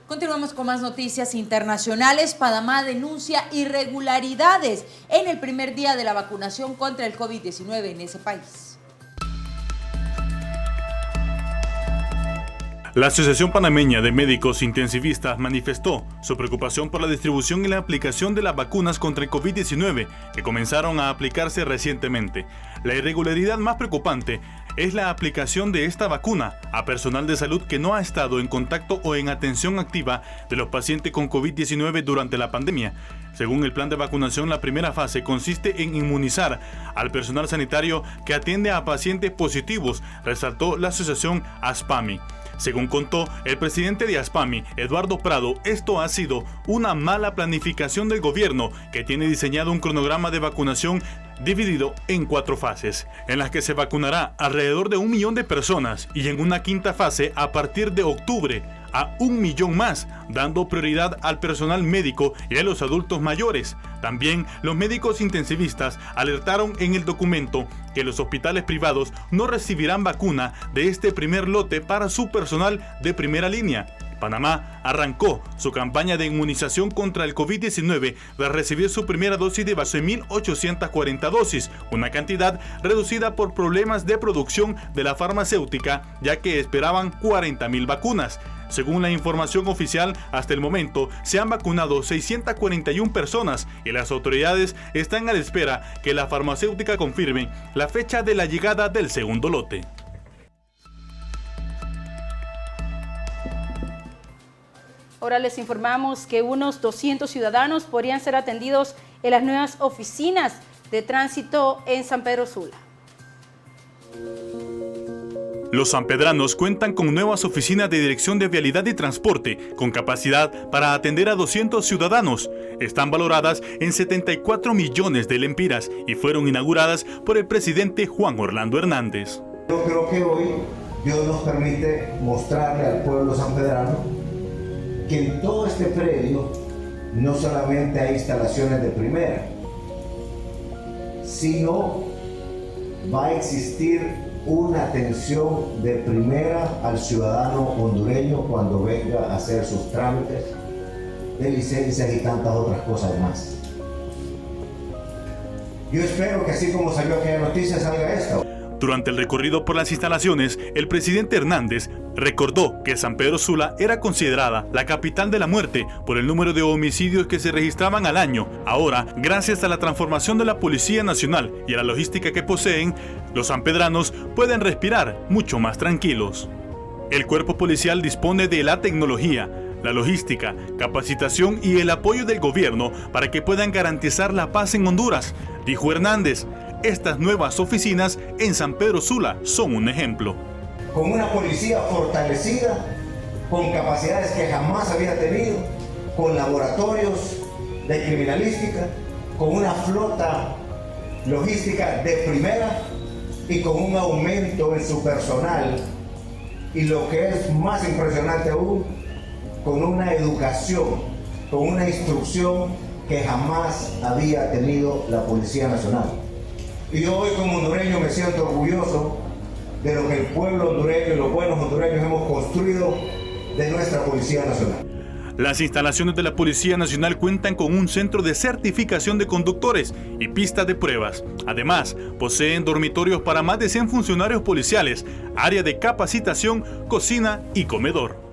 Continuamos con más noticias internacionales. Panamá denuncia irregularidades en el primer día de la vacunación contra el COVID-19 en ese país. La Asociación Panameña de Médicos Intensivistas manifestó su preocupación por la distribución y la aplicación de las vacunas contra el COVID-19 que comenzaron a aplicarse recientemente. La irregularidad más preocupante es la aplicación de esta vacuna a personal de salud que no ha estado en contacto o en atención activa de los pacientes con COVID-19 durante la pandemia. Según el plan de vacunación, la primera fase consiste en inmunizar al personal sanitario que atiende a pacientes positivos, resaltó la asociación ASPAMI. Según contó el presidente de ASPAMI, Eduardo Prado, esto ha sido una mala planificación del gobierno que tiene diseñado un cronograma de vacunación dividido en 4 fases, en las que se vacunará alrededor de 1 millón de personas y en una quinta fase a partir de octubre a 1 millón más, dando prioridad al personal médico y a los adultos mayores. También los médicos intensivistas alertaron en el documento que los hospitales privados no recibirán vacuna de este primer lote para su personal de primera línea. Panamá arrancó su campaña de inmunización contra el COVID-19 tras recibir su primera dosis de 12.840 dosis, una cantidad reducida por problemas de producción de la farmacéutica, ya que esperaban 40.000 vacunas. Según la información oficial, hasta el momento se han vacunado 641 personas y las autoridades están a la espera que la farmacéutica confirme la fecha de la llegada del segundo lote. Ahora les informamos que unos 200 ciudadanos podrían ser atendidos en las nuevas oficinas de tránsito en San Pedro Sula. Los sanpedranos cuentan con nuevas oficinas de dirección de vialidad y transporte, con capacidad para atender a 200 ciudadanos. Están valoradas en 74 millones de lempiras y fueron inauguradas por el presidente Juan Orlando Hernández. Yo creo que hoy Dios nos permite mostrarle al pueblo sanpedrano que en todo este predio no solamente hay instalaciones de primera, sino va a existir una atención de primera al ciudadano hondureño cuando venga a hacer sus trámites de licencias y tantas otras cosas más. Yo espero que así como salió aquella noticia salga esta. Durante el recorrido por las instalaciones, el presidente Hernández recordó que San Pedro Sula era considerada la capital de la muerte por el número de homicidios que se registraban al año. Ahora, gracias a la transformación de la Policía Nacional y a la logística que poseen, los sanpedranos pueden respirar mucho más tranquilos. El cuerpo policial dispone de la tecnología, la logística, capacitación y el apoyo del gobierno para que puedan garantizar la paz en Honduras, dijo Hernández. Estas nuevas oficinas en San Pedro Sula son un ejemplo. Con una policía fortalecida, con capacidades que jamás había tenido, con laboratorios de criminalística, con una flota logística de primera y con un aumento en su personal. Y lo que es más impresionante aún, con una educación, con una instrucción que jamás había tenido la Policía Nacional. Y yo hoy como hondureño me siento orgulloso de lo que el pueblo hondureño y los buenos hondureños hemos construido de nuestra Policía Nacional. Las instalaciones de la Policía Nacional cuentan con un centro de certificación de conductores y pistas de pruebas. Además, poseen dormitorios para más de 100 funcionarios policiales, área de capacitación, cocina y comedor.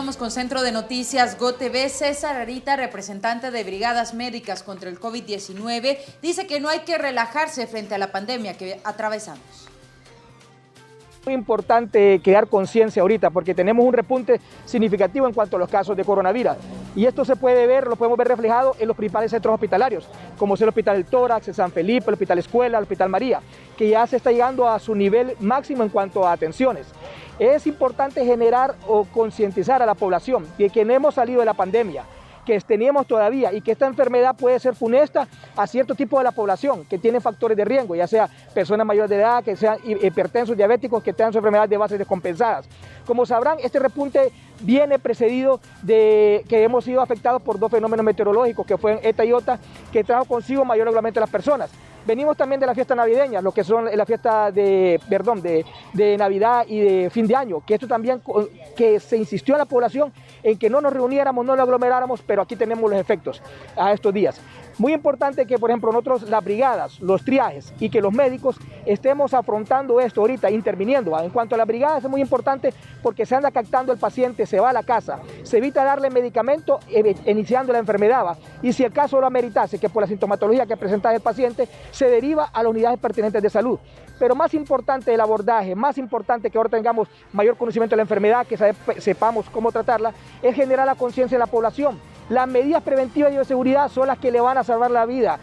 Continuamos con Centro de Noticias GOTV. César Arita, representante de Brigadas Médicas contra el COVID-19, dice que no hay que relajarse frente a la pandemia que atravesamos. Muy importante crear conciencia ahorita porque tenemos un repunte significativo en cuanto a los casos de coronavirus. Y esto se puede ver, lo podemos ver reflejado en los principales centros hospitalarios, como es el Hospital del Tórax, el San Felipe, el Hospital Escuela, el Hospital María, que ya se está llegando a su nivel máximo en cuanto a atenciones. Es importante generar o concientizar a la población de que no hemos salido de la pandemia, que teníamos todavía y que esta enfermedad puede ser funesta a cierto tipo de la población que tiene factores de riesgo, ya sea personas mayores de edad, que sean hipertensos, diabéticos, que tengan su enfermedad de bases descompensadas. Como sabrán, este repunte viene precedido de que hemos sido afectados por dos fenómenos meteorológicos, que fueron ETA y OTA, que trajo consigo mayor regulamiento de las personas. Venimos también de la fiesta navideña, lo que son la fiesta de Navidad y de fin de año, que esto también que se insistió en la población en que no nos reuniéramos, no nos aglomeráramos, pero aquí tenemos los efectos a estos días. Muy importante que, por ejemplo, nosotros, las brigadas, los triajes y que los médicos estemos afrontando esto ahorita, interviniendo. En cuanto a las brigadas, es muy importante porque se anda captando el paciente, se va a la casa, se evita darle medicamento iniciando la enfermedad, y si el caso lo ameritase, que por la sintomatología que presenta el paciente, se deriva a las unidades pertinentes de salud. Pero más importante el abordaje, más importante que ahora tengamos mayor conocimiento de la enfermedad, que sepamos cómo tratarla, es generar la conciencia en la población. Las medidas preventivas y de seguridad son las que le van a salvar la vida.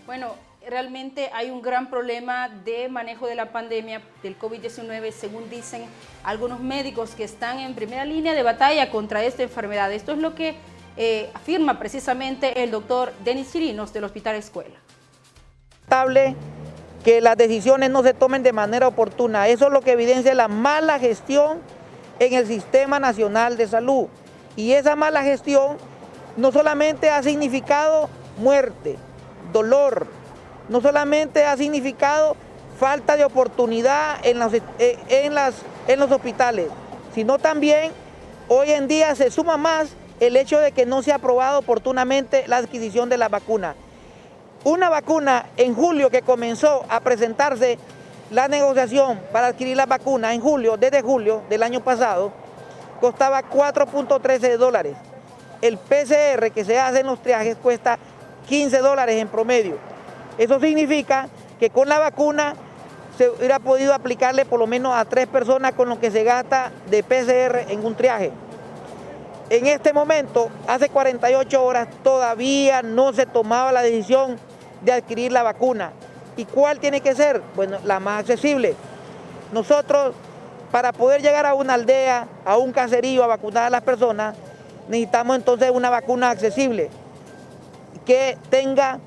Bueno, realmente hay un gran problema de manejo de la pandemia del COVID-19, según dicen algunos médicos que están en primera línea de batalla contra esta enfermedad. Esto es lo que afirma precisamente el doctor Denis Chirinos del Hospital Escuela. Que las decisiones no se tomen de manera oportuna. Eso es lo que evidencia la mala gestión en el Sistema Nacional de Salud. Y esa mala gestión no solamente ha significado muerte, dolor, no solamente ha significado falta de oportunidad en los hospitales, sino también hoy en día se suma más el hecho de que no se ha aprobado oportunamente la adquisición de la vacuna. Una vacuna en julio que comenzó a presentarse la negociación para adquirir la vacuna en julio, desde julio del año pasado, costaba $4.13. El PCR que se hace en los triajes cuesta $15 en promedio. Eso significa que con la vacuna se hubiera podido aplicarle por lo menos a 3 personas con lo que se gasta de PCR en un triaje. En este momento, hace 48 horas, todavía no se tomaba la decisión de adquirir la vacuna. ¿Y cuál tiene que ser? Bueno, la más accesible. Nosotros, para poder llegar a una aldea, a un caserío, a vacunar a las personas, necesitamos entonces una vacuna accesible, que tenga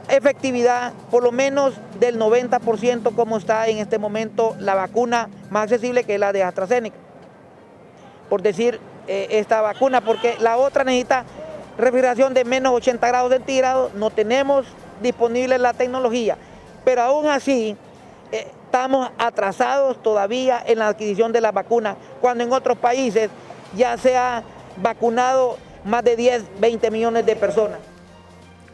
efectividad por lo menos del 90%, como está en este momento la vacuna más accesible, que es la de AstraZeneca. Por decir esta vacuna, porque la otra necesita refrigeración de menos 80 grados centígrados, no tenemos disponible la tecnología, pero aún así estamos atrasados todavía en la adquisición de la vacuna, cuando en otros países ya se ha vacunado más de 10, 20 millones de personas.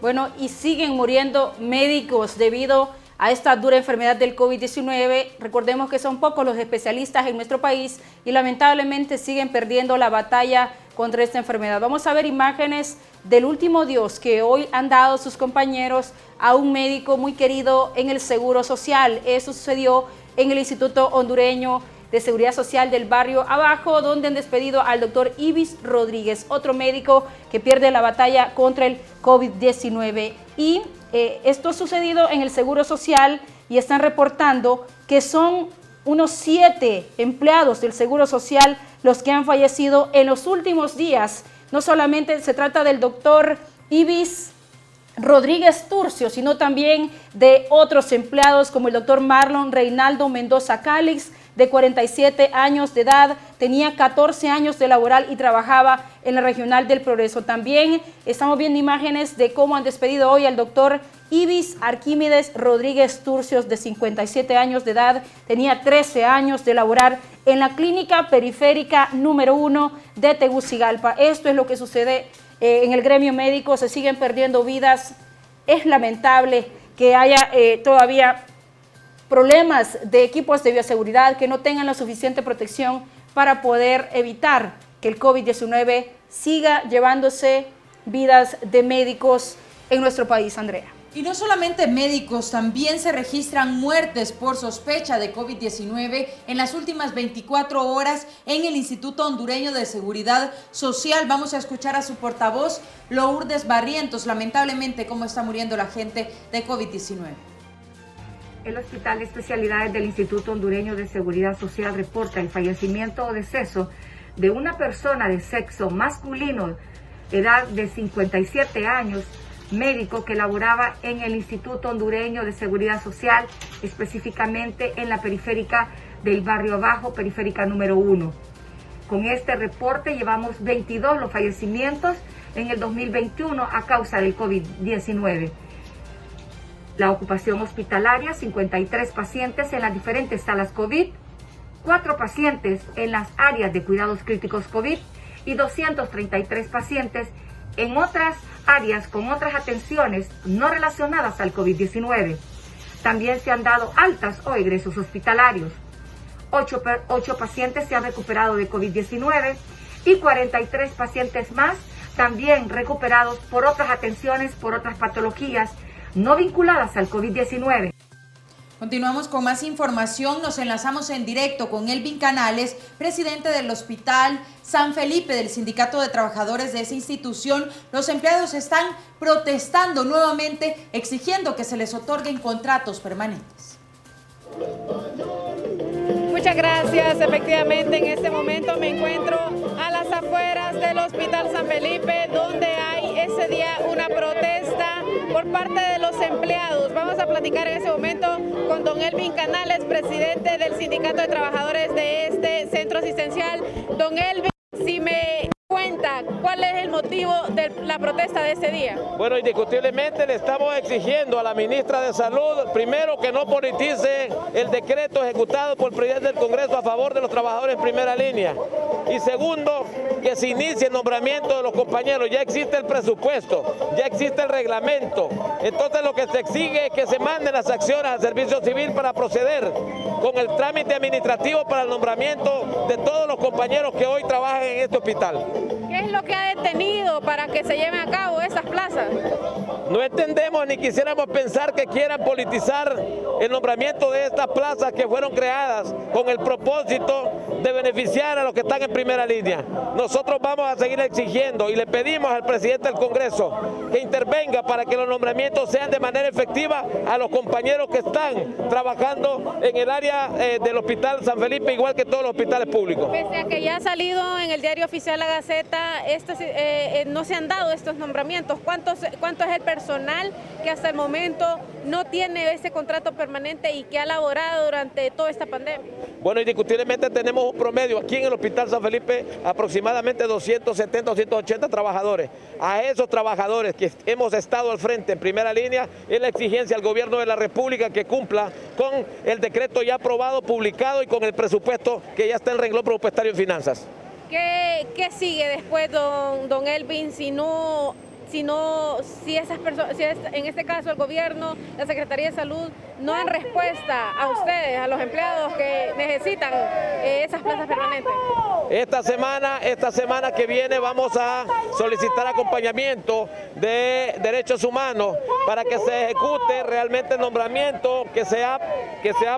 Bueno, y siguen muriendo médicos debido a esta dura enfermedad del COVID-19. Recordemos que son pocos los especialistas en nuestro país y lamentablemente siguen perdiendo la batalla contra esta enfermedad. Vamos a ver imágenes del último adiós que hoy han dado sus compañeros a un médico muy querido en el Seguro Social. Eso sucedió en el Instituto Hondureño de Seguridad Social del Barrio Abajo, donde han despedido al doctor Ibis Rodríguez, otro médico que pierde la batalla contra el COVID-19. Y esto ha sucedido en el Seguro Social y están reportando que son unos 7 empleados del Seguro Social los que han fallecido en los últimos días. No solamente se trata del doctor Ibis Rodríguez Turcio, sino también de otros empleados como el doctor Marlon Reinaldo Mendoza Calix, de 47 años de edad, tenía 14 años de laboral y trabajaba en la Regional del Progreso. También estamos viendo imágenes de cómo han despedido hoy al doctor Ibis Arquímedes Rodríguez Turcios, de 57 años de edad, tenía 13 años de laborar en la Clínica Periférica número 1 de Tegucigalpa. Esto es lo que sucede en el gremio médico, se siguen perdiendo vidas. Es lamentable que haya todavía problemas de equipos de bioseguridad que no tengan la suficiente protección para poder evitar que el COVID-19 siga llevándose vidas de médicos en nuestro país, Andrea. Y no solamente médicos, también se registran muertes por sospecha de COVID-19 en las últimas 24 horas en el Instituto Hondureño de Seguridad Social. Vamos a escuchar a su portavoz, Lourdes Barrientos, lamentablemente cómo está muriendo la gente de COVID-19. El Hospital de Especialidades del Instituto Hondureño de Seguridad Social reporta el fallecimiento o deceso de una persona de sexo masculino, edad de 57 años, médico que laboraba en el Instituto Hondureño de Seguridad Social, específicamente en la periférica del Barrio Abajo, periférica número 1. Con este reporte llevamos 22 los fallecimientos en el 2021 a causa del COVID-19. La ocupación hospitalaria, 53 pacientes en las diferentes salas COVID, 4 pacientes en las áreas de cuidados críticos COVID y 233 pacientes en otras áreas con otras atenciones no relacionadas al COVID-19. También se han dado altas o egresos hospitalarios. 8 pacientes se han recuperado de COVID-19 y 43 pacientes más también recuperados por otras atenciones, por otras patologías no vinculadas al COVID-19. Continuamos con más información, nos enlazamos en directo con Elvin Canales, presidente del Hospital San Felipe, del Sindicato de Trabajadores de esa institución. Los empleados están protestando nuevamente, exigiendo que se les otorguen contratos permanentes. Muchas gracias. Efectivamente, en este momento me encuentro a las afueras del Hospital San Felipe, donde hay ese día una protesta por parte de los empleados. Vamos a platicar en ese momento con don Elvin Canales, presidente del Sindicato de Trabajadores de este centro asistencial. Don Elvin, si me cuenta cuál es el motivo de la protesta de este día. Bueno, indiscutiblemente le estamos exigiendo a la ministra de Salud, primero, que no politice el decreto ejecutado por el presidente del Congreso a favor de los trabajadores en primera línea. Y segundo, que se inicie el nombramiento de los compañeros. Ya existe el presupuesto, ya existe el reglamento. Entonces lo que se exige es que se manden las acciones al Servicio Civil para proceder con el trámite administrativo para el nombramiento de todos los compañeros que hoy trabajan en este hospital. ¿Qué es lo que ha detenido para que se lleven a cabo esas plazas? No entendemos ni quisiéramos pensar que quieran politizar el nombramiento de estas plazas que fueron creadas con el propósito de beneficiar a los que están en primera línea. Nosotros vamos a seguir exigiendo y le pedimos al presidente del Congreso que intervenga para que los nombramientos sean de manera efectiva a los compañeros que están trabajando en el área del Hospital San Felipe, igual que todos los hospitales públicos. Pese a que ya ha salido en el diario oficial La Gaceta, no se han dado estos nombramientos. ¿Cuánto es el personal que hasta el momento no tiene ese contrato permanente y que ha laborado durante toda esta pandemia? Bueno, indiscutiblemente tenemos un promedio aquí en el Hospital San Felipe aproximadamente 270 o 280 trabajadores. A esos trabajadores que hemos estado al frente en primera línea es la exigencia al gobierno de la República que cumpla con el decreto ya aprobado, publicado y con el presupuesto que ya está en renglón presupuestario en finanzas. ¿Qué sigue después, don Elvin, si en este caso el gobierno, la Secretaría de Salud, no dan respuesta a ustedes, a los empleados que necesitan esas plazas permanentes? Esta semana que viene vamos a solicitar acompañamiento de Derechos Humanos para que se ejecute realmente el nombramiento que se ha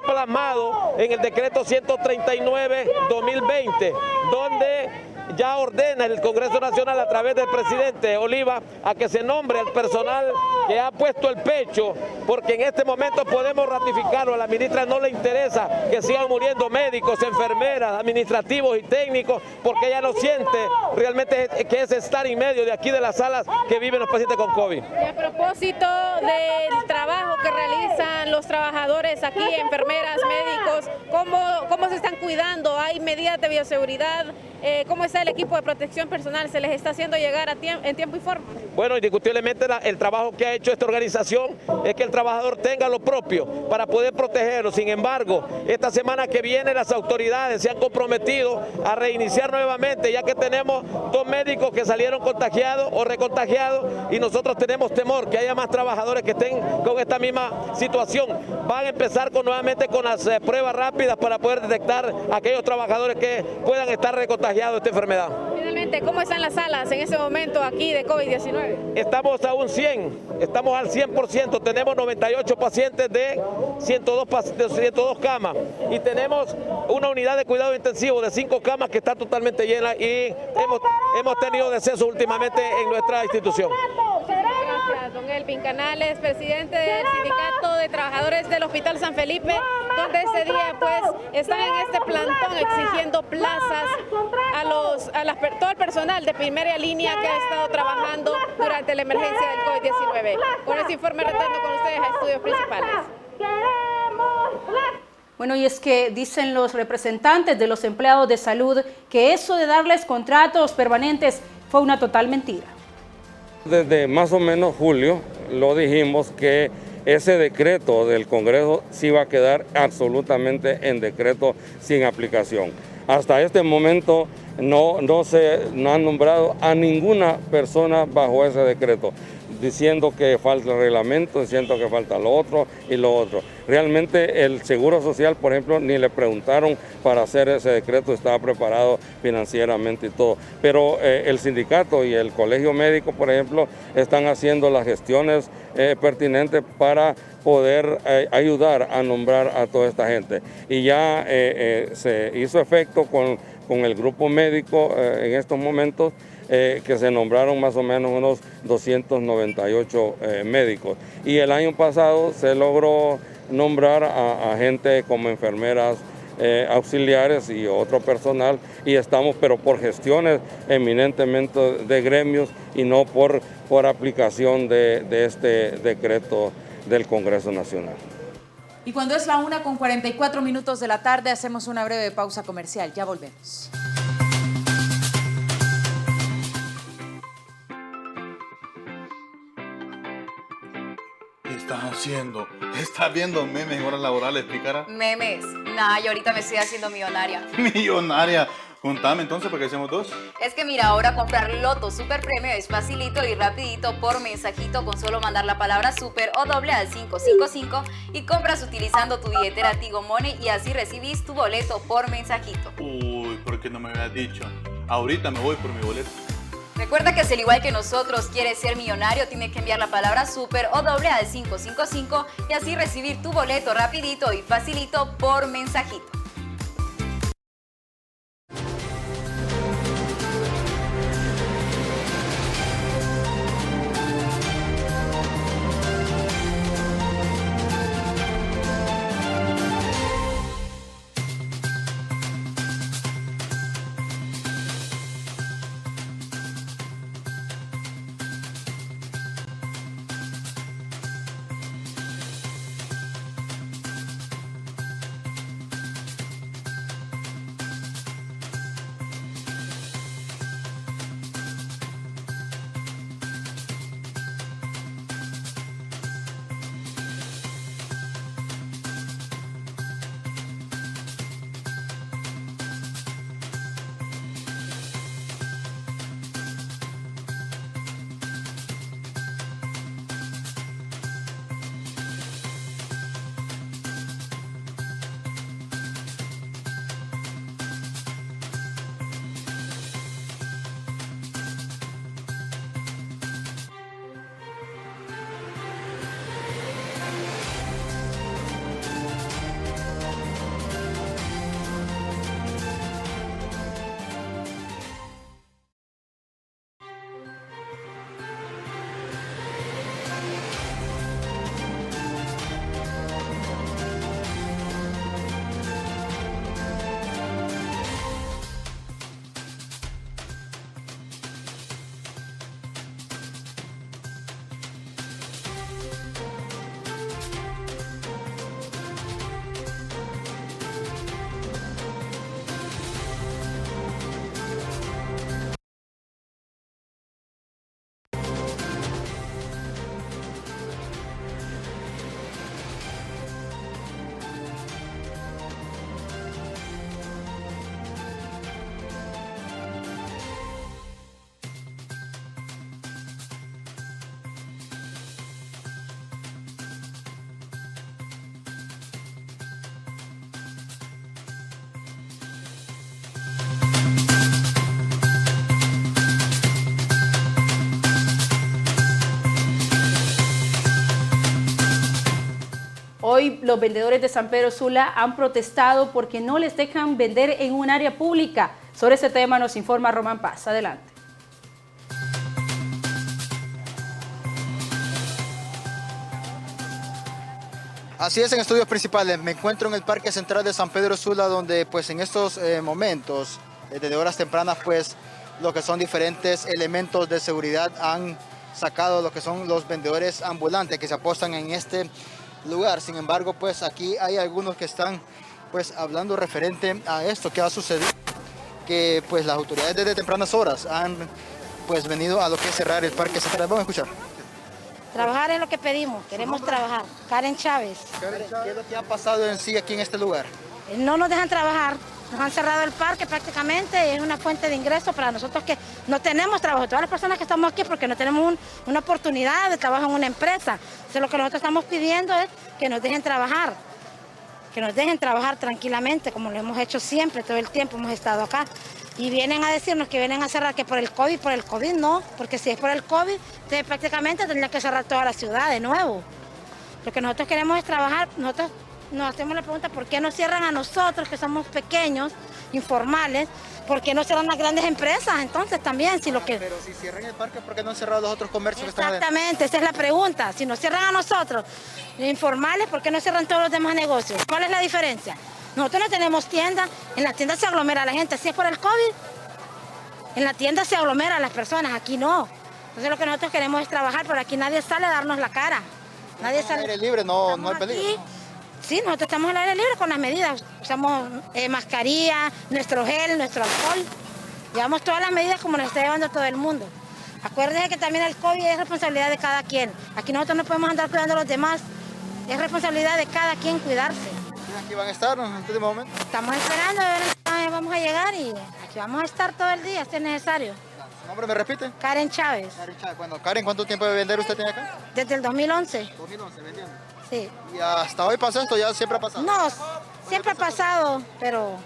plasmado en el decreto 139-2020, donde ya ordena el Congreso Nacional a través del presidente Oliva a que se nombre el personal que ha puesto el pecho, porque en este momento podemos ratificarlo. A la ministra no le interesa que sigan muriendo médicos, enfermeras, administrativos y técnicos, porque ella no siente realmente que es estar en medio de aquí de las salas que viven los pacientes con COVID. Y a propósito del trabajo que realizan los trabajadores aquí, enfermeras, médicos, ¿cómo se están cuidando? ¿Hay medidas de bioseguridad? ¿Cómo está el equipo de protección personal? ¿Se les está haciendo llegar en tiempo y forma? Bueno, indiscutiblemente el trabajo que ha hecho esta organización es que el trabajador tenga lo propio para poder protegerlo. Sin embargo, esta semana que viene las autoridades se han comprometido a reiniciar nuevamente, ya que tenemos 2 médicos que salieron contagiados o recontagiados, y nosotros tenemos temor que haya más trabajadores que estén con esta misma situación. Van a empezar nuevamente con las pruebas rápidas para poder detectar a aquellos trabajadores que puedan estar recontagiados de esta enfermedad. Finalmente, ¿cómo están las salas en ese momento aquí de COVID-19? Estamos a un 100, estamos al 100%, tenemos 98 pacientes de 102 camas y tenemos una unidad de cuidado intensivo de 5 camas que está totalmente llena, y hemos tenido decesos últimamente en nuestra institución. Gracias, don Elvin Canales, presidente del Sindicato de Trabajadores del Hospital San Felipe, donde este día pues están en este plantón exigiendo plazas a todo el personal de primera línea que ha estado trabajando durante la emergencia del COVID-19. Con este informe retorno con ustedes a estudios principales. Bueno, y es que dicen los representantes de los empleados de salud que eso de darles contratos permanentes fue una total mentira. Desde más o menos julio lo dijimos que ese decreto del Congreso sí va a quedar absolutamente en decreto sin aplicación. Hasta este momento no han nombrado a ninguna persona bajo ese decreto, diciendo que falta el reglamento, diciendo que falta lo otro y lo otro. Realmente el Seguro Social, por ejemplo, ni le preguntaron para hacer ese decreto, estaba preparado financieramente y todo. Pero el sindicato y el colegio médico, por ejemplo, están haciendo las gestiones pertinentes para poder ayudar a nombrar a toda esta gente. Y ya se hizo efecto con el grupo médico en estos momentos, que se nombraron más o menos unos 298 médicos. Y el año pasado se logró nombrar a gente como enfermeras auxiliares y otro personal, y estamos, pero por gestiones eminentemente de gremios y no por aplicación de este decreto del Congreso Nacional. Y cuando es la 1:44 de la tarde, hacemos una breve pausa comercial. Ya volvemos. ¿Qué estás haciendo? ¿Estás viendo memes en horas laborales? ¿Explicará? Memes. Nah, yo ahorita me estoy haciendo millonaria. Millonaria. Contame entonces, ¿para qué hacemos 2? Es que mira, ahora comprar Loto Super Premio es facilito y rapidito por mensajito con solo mandar la palabra super o doble al 555 y compras utilizando tu billetera Tigo Money y así recibís tu boleto por mensajito. Uy, ¿por qué no me habías dicho? Ahorita me voy por mi boleto. Recuerda que si al igual que nosotros quieres ser millonario, tienes que enviar la palabra super o doble al 555 y así recibir tu boleto rapidito y facilito por mensajito. Hoy los vendedores de San Pedro Sula han protestado porque no les dejan vender en un área pública. Sobre este tema nos informa Román Paz. Adelante. Así es, en estudios principales. Me encuentro en el Parque Central de San Pedro Sula, donde pues en estos momentos, desde horas tempranas, pues lo que son diferentes elementos de seguridad han sacado lo que son los vendedores ambulantes que se apostan en este lugar. Sin embargo, pues aquí hay algunos que están pues hablando referente a esto que ha sucedido, que pues las autoridades desde tempranas horas han pues venido a lo que es cerrar el Parque Central. Vamos a escuchar. Trabajar es lo que pedimos, queremos trabajar. Karen Chávez. Karen, ¿qué es lo que ha pasado en sí aquí en este lugar? No nos dejan trabajar, nos han cerrado el parque prácticamente, es una fuente de ingreso para nosotros que no tenemos trabajo. Todas las personas que estamos aquí porque no tenemos una oportunidad de trabajo en una empresa. Entonces lo que nosotros estamos pidiendo es que nos dejen trabajar tranquilamente como lo hemos hecho siempre, todo el tiempo hemos estado acá. Y vienen a decirnos que vienen a cerrar que por el COVID no, porque si es por el COVID, entonces prácticamente tendría que cerrar toda la ciudad de nuevo. Lo que nosotros queremos es trabajar, nosotros nos hacemos la pregunta por qué no cierran a nosotros que somos pequeños, informales, por qué no cierran las grandes empresas, entonces también si lo que... Pero si cierran el parque, ¿por qué no han cerrado los otros comercios que están adentro? Exactamente, esa es la pregunta, si nos cierran a nosotros, informales, ¿por qué no cierran todos los demás negocios? ¿Cuál es la diferencia? Nosotros no tenemos tienda, en las tiendas se aglomera la gente, si es por el COVID, en la tienda se aglomeran las personas, aquí no. Entonces lo que nosotros queremos es trabajar, pero aquí nadie sale a darnos la cara. Nadie sale. Al aire libre, no hay peligro. Aquí, sí, nosotros estamos al aire libre con las medidas, usamos mascarilla, nuestro gel, nuestro alcohol, llevamos todas las medidas como nos está llevando todo el mundo. Acuérdense que también el COVID es responsabilidad de cada quien, aquí nosotros no podemos andar cuidando a los demás, es responsabilidad de cada quien cuidarse. Aquí van a estar en este momento. Estamos esperando, vamos a llegar y aquí vamos a estar todo el día, si es necesario. ¿Su nombre me repite? Karen Chávez. Karen Chávez. Bueno, Karen, ¿cuánto tiempo de vender usted tiene acá? Desde el 2011. 2011 vendiendo. Sí. ¿Y hasta hoy pasó esto? ¿Ya siempre ha pasado? No, siempre ha pasado, pero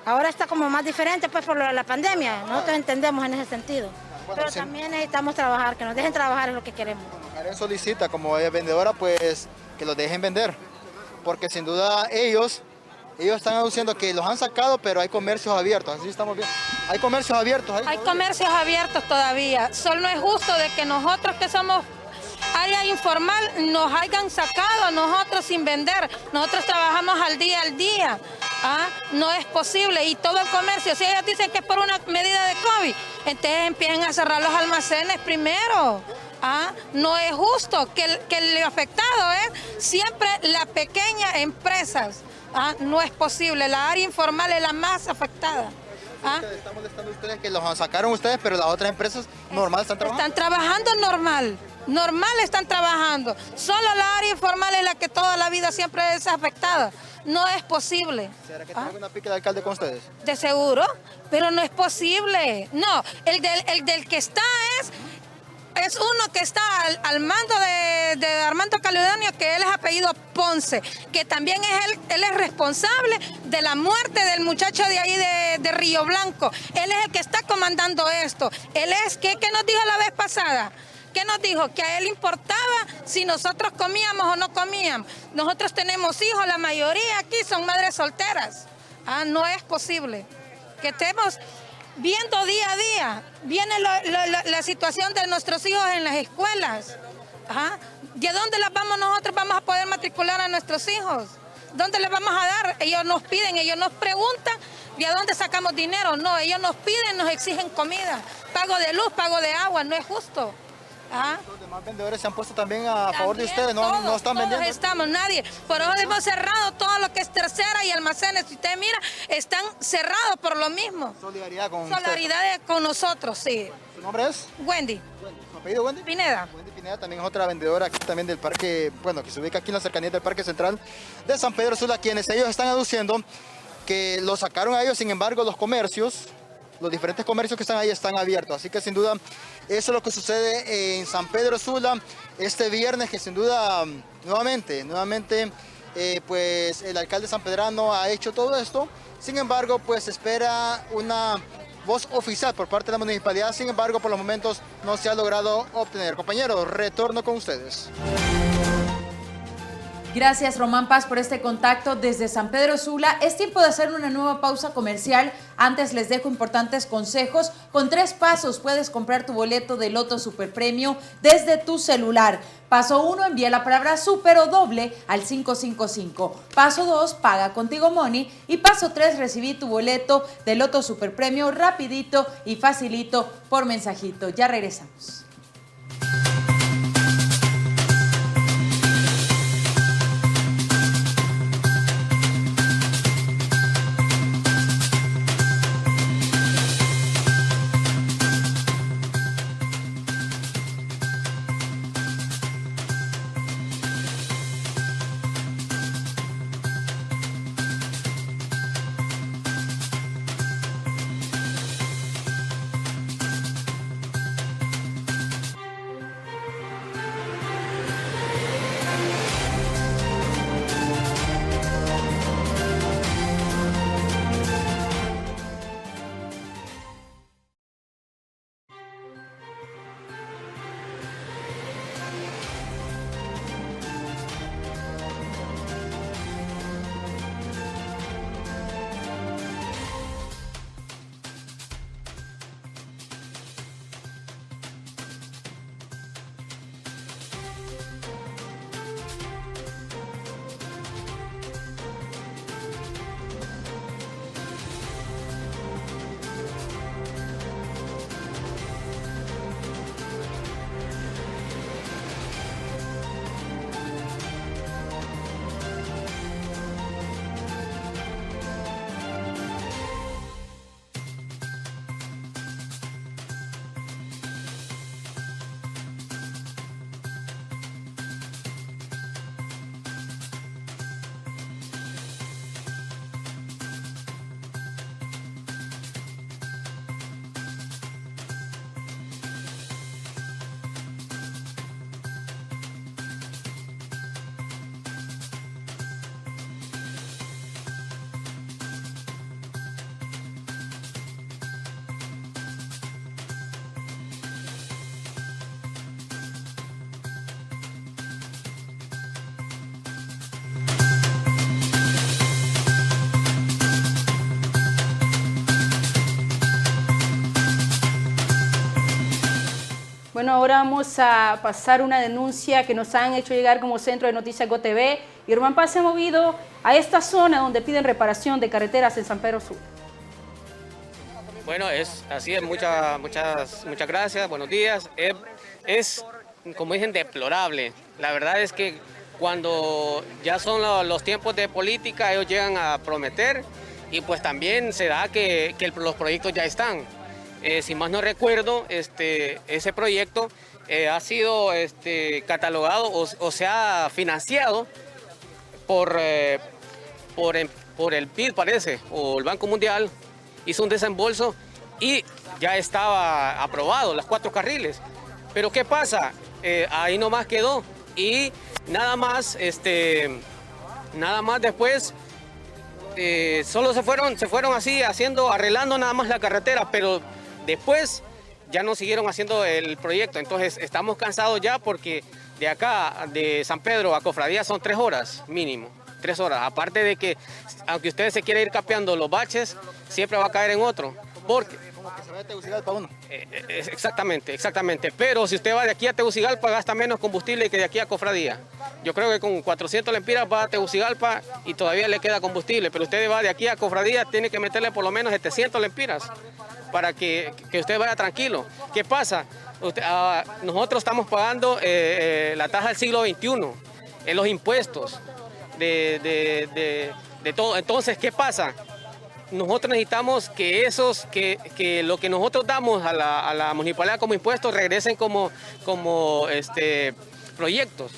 ahora está como más diferente pues por la pandemia. Nosotros entendemos en ese sentido. Bueno, pero también necesitamos trabajar, que nos dejen trabajar es lo que queremos. Bueno, Karen solicita como vendedora pues que los dejen vender. Porque sin duda ellos están anunciando que los han sacado, pero hay comercios abiertos, así estamos bien. Hay comercios abiertos. Hay comercios abiertos todavía. Solo no es justo de que nosotros que somos área informal nos hayan sacado a nosotros sin vender. Nosotros trabajamos al día. No es posible. Y todo el comercio, si ellos dicen que es por una medida de COVID, entonces empiezan a cerrar los almacenes primero. No es justo que el afectado es siempre las pequeñas empresas. No es posible, la área informal es la más afectada. Están molestando ustedes que los sacaron ustedes, pero las otras empresas normal están trabajando. Están trabajando normal están trabajando. Solo la área informal es la que toda la vida siempre es afectada. No es posible. ¿Será que tiene alguna pique de alcalde con ustedes? De seguro, pero no es posible. No, el del que está es uno que está al mando de Armando Caledonia, que él es apellido Ponce, que también él es responsable de la muerte del muchacho de ahí de Río Blanco. Él es el que está comandando esto. Él es, ¿qué nos dijo la vez pasada? ¿Qué nos dijo? Que a él importaba si nosotros comíamos o no comíamos. Nosotros tenemos hijos, la mayoría aquí son madres solteras. No es posible que estemos viendo día a día, viene la situación de nuestros hijos en las escuelas. ¿De dónde nosotros vamos a poder matricular a nuestros hijos? ¿Dónde les vamos a dar? Ellos nos piden, ellos nos preguntan, ¿de dónde sacamos dinero? No, ellos nos piden, nos exigen comida, pago de luz, pago de agua, no es justo. Los demás vendedores se han puesto también a favor de ustedes, no están vendiendo. No estamos, nadie. Por eso hemos cerrado todo lo que es tercera y almacenes. Si usted mira, están cerrados por lo mismo. Solidaridad con Solidaridad con nosotros, sí. ¿Su nombre es? Wendy. ¿Su apellido Wendy? Pineda. Wendy Pineda también es otra vendedora aquí también del parque, que se ubica aquí en la cercanía del Parque Central de San Pedro Sula, quienes ellos están aduciendo que lo sacaron a ellos, sin embargo los diferentes comercios que están ahí están abiertos. Así que sin duda eso es lo que sucede en San Pedro Sula este viernes, que sin duda nuevamente pues el alcalde sanpedrano ha hecho todo esto. Sin embargo, pues espera una voz oficial por parte de la municipalidad. Sin embargo, por los momentos no se ha logrado obtener. Compañeros, retorno con ustedes. Gracias, Román Paz, por este contacto desde San Pedro Sula. Es tiempo de hacer una nueva pausa comercial. Antes les dejo importantes consejos. Con 3 pasos puedes comprar tu boleto de Loto Superpremio desde tu celular. Paso 1, envía la palabra super o doble al 555. Paso 2, paga con Tigo Money. Y paso 3, recibí tu boleto de Loto Superpremio rapidito y facilito por mensajito. Ya regresamos. Bueno, ahora vamos a pasar una denuncia que nos han hecho llegar como Centro de Noticias GoTV. Y Román Paz se ha movido a esta zona donde piden reparación de carreteras en San Pedro Sula. Bueno, así es, muchas gracias, buenos días. Es, como dicen, deplorable. La verdad es que cuando ya son los tiempos de política, ellos llegan a prometer y pues también se da que los proyectos ya están. Si más no recuerdo, ese proyecto ha sido catalogado o se ha financiado por el BID, parece, o el Banco Mundial. Hizo un desembolso y ya estaba aprobado, las 4 carriles. Pero ¿qué pasa? Ahí nomás quedó y nada más después solo se fueron así arreglando nada más la carretera, pero después ya no siguieron haciendo el proyecto. Entonces estamos cansados ya porque de acá, de San Pedro a Cofradía son 3 horas mínimo, 3 horas. Aparte de que aunque ustedes se quieran ir capeando los baches, siempre va a caer en otro. Porque como que se va de Tegucigalpa uno. Exactamente. Pero si usted va de aquí a Tegucigalpa gasta menos combustible que de aquí a Cofradía. Yo creo que con 400 lempiras va a Tegucigalpa y todavía le queda combustible. Pero usted va de aquí a Cofradía, tiene que meterle por lo menos 700 lempiras para que usted vaya tranquilo. ¿Qué pasa? Nosotros estamos pagando la tasa del siglo XXI, en los impuestos de todo. Entonces, ¿qué pasa? Nosotros necesitamos que lo que nosotros damos a la municipalidad como impuestos regresen como proyectos,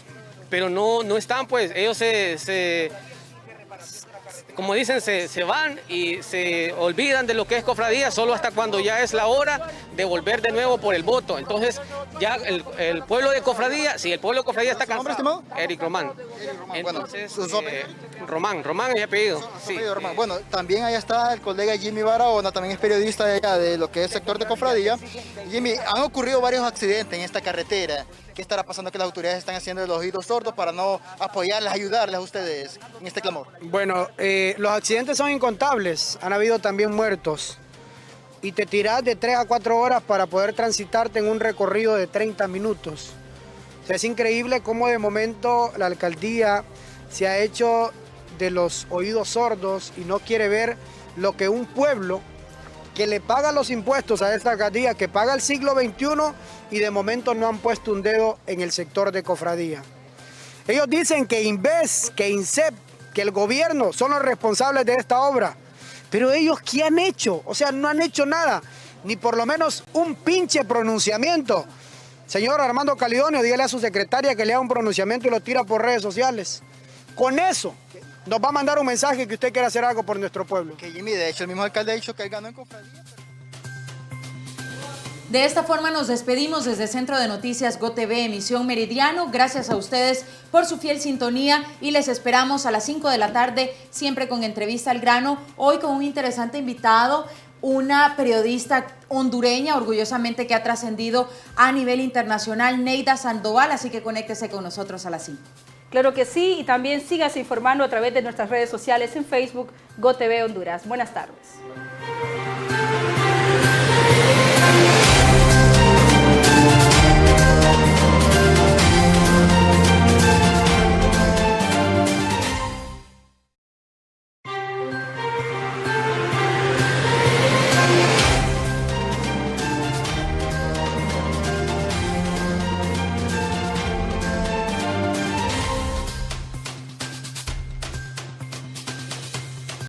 pero no están, pues ellos como dicen, se van y se olvidan de lo que es Cofradía solo hasta cuando ya es la hora de volver de nuevo por el voto. Entonces ya el pueblo de Cofradía, sí, el pueblo de Cofradía está cansado. Eric Román. Entonces, Román es mi apellido. Sí. Bueno, también ahí está el colega Jimmy Barahona, también es periodista de allá, de lo que es sector de Cofradía. Jimmy, han ocurrido varios accidentes en esta carretera. ¿Qué estará pasando que las autoridades están haciendo de los oídos sordos para no apoyarles, ayudarles a ustedes en este clamor? Bueno, los accidentes son incontables, han habido también muertos. Y te tiras de 3 a 4 horas para poder transitarte en un recorrido de 30 minutos. O sea, es increíble cómo de momento la alcaldía se ha hecho de los oídos sordos y no quiere ver lo que un pueblo que le paga los impuestos a esta alcaldía, que paga el siglo XXI y de momento no han puesto un dedo en el sector de Cofradía. Ellos dicen que Inves, que INSEP, que el gobierno son los responsables de esta obra. Pero ellos, ¿qué han hecho? O sea, no han hecho nada, ni por lo menos un pinche pronunciamiento. Señor Armando Calidonio, dígale a su secretaria que le haga un pronunciamiento y lo tira por redes sociales. Con eso nos va a mandar un mensaje que usted quiere hacer algo por nuestro pueblo. Que Jimmy, de hecho, el mismo alcalde ha dicho que él ganó en Cofradía. De esta forma nos despedimos desde Centro de Noticias GOTV, emisión Meridiano. Gracias a ustedes por su fiel sintonía y les esperamos a las 5 de la tarde, siempre con entrevista al grano. Hoy con un interesante invitado, una periodista hondureña, orgullosamente que ha trascendido a nivel internacional, Neida Sandoval, así que conéctese con nosotros a las 5. Claro que sí, y también sígase informando a través de nuestras redes sociales en Facebook, GOTV Honduras. Buenas tardes.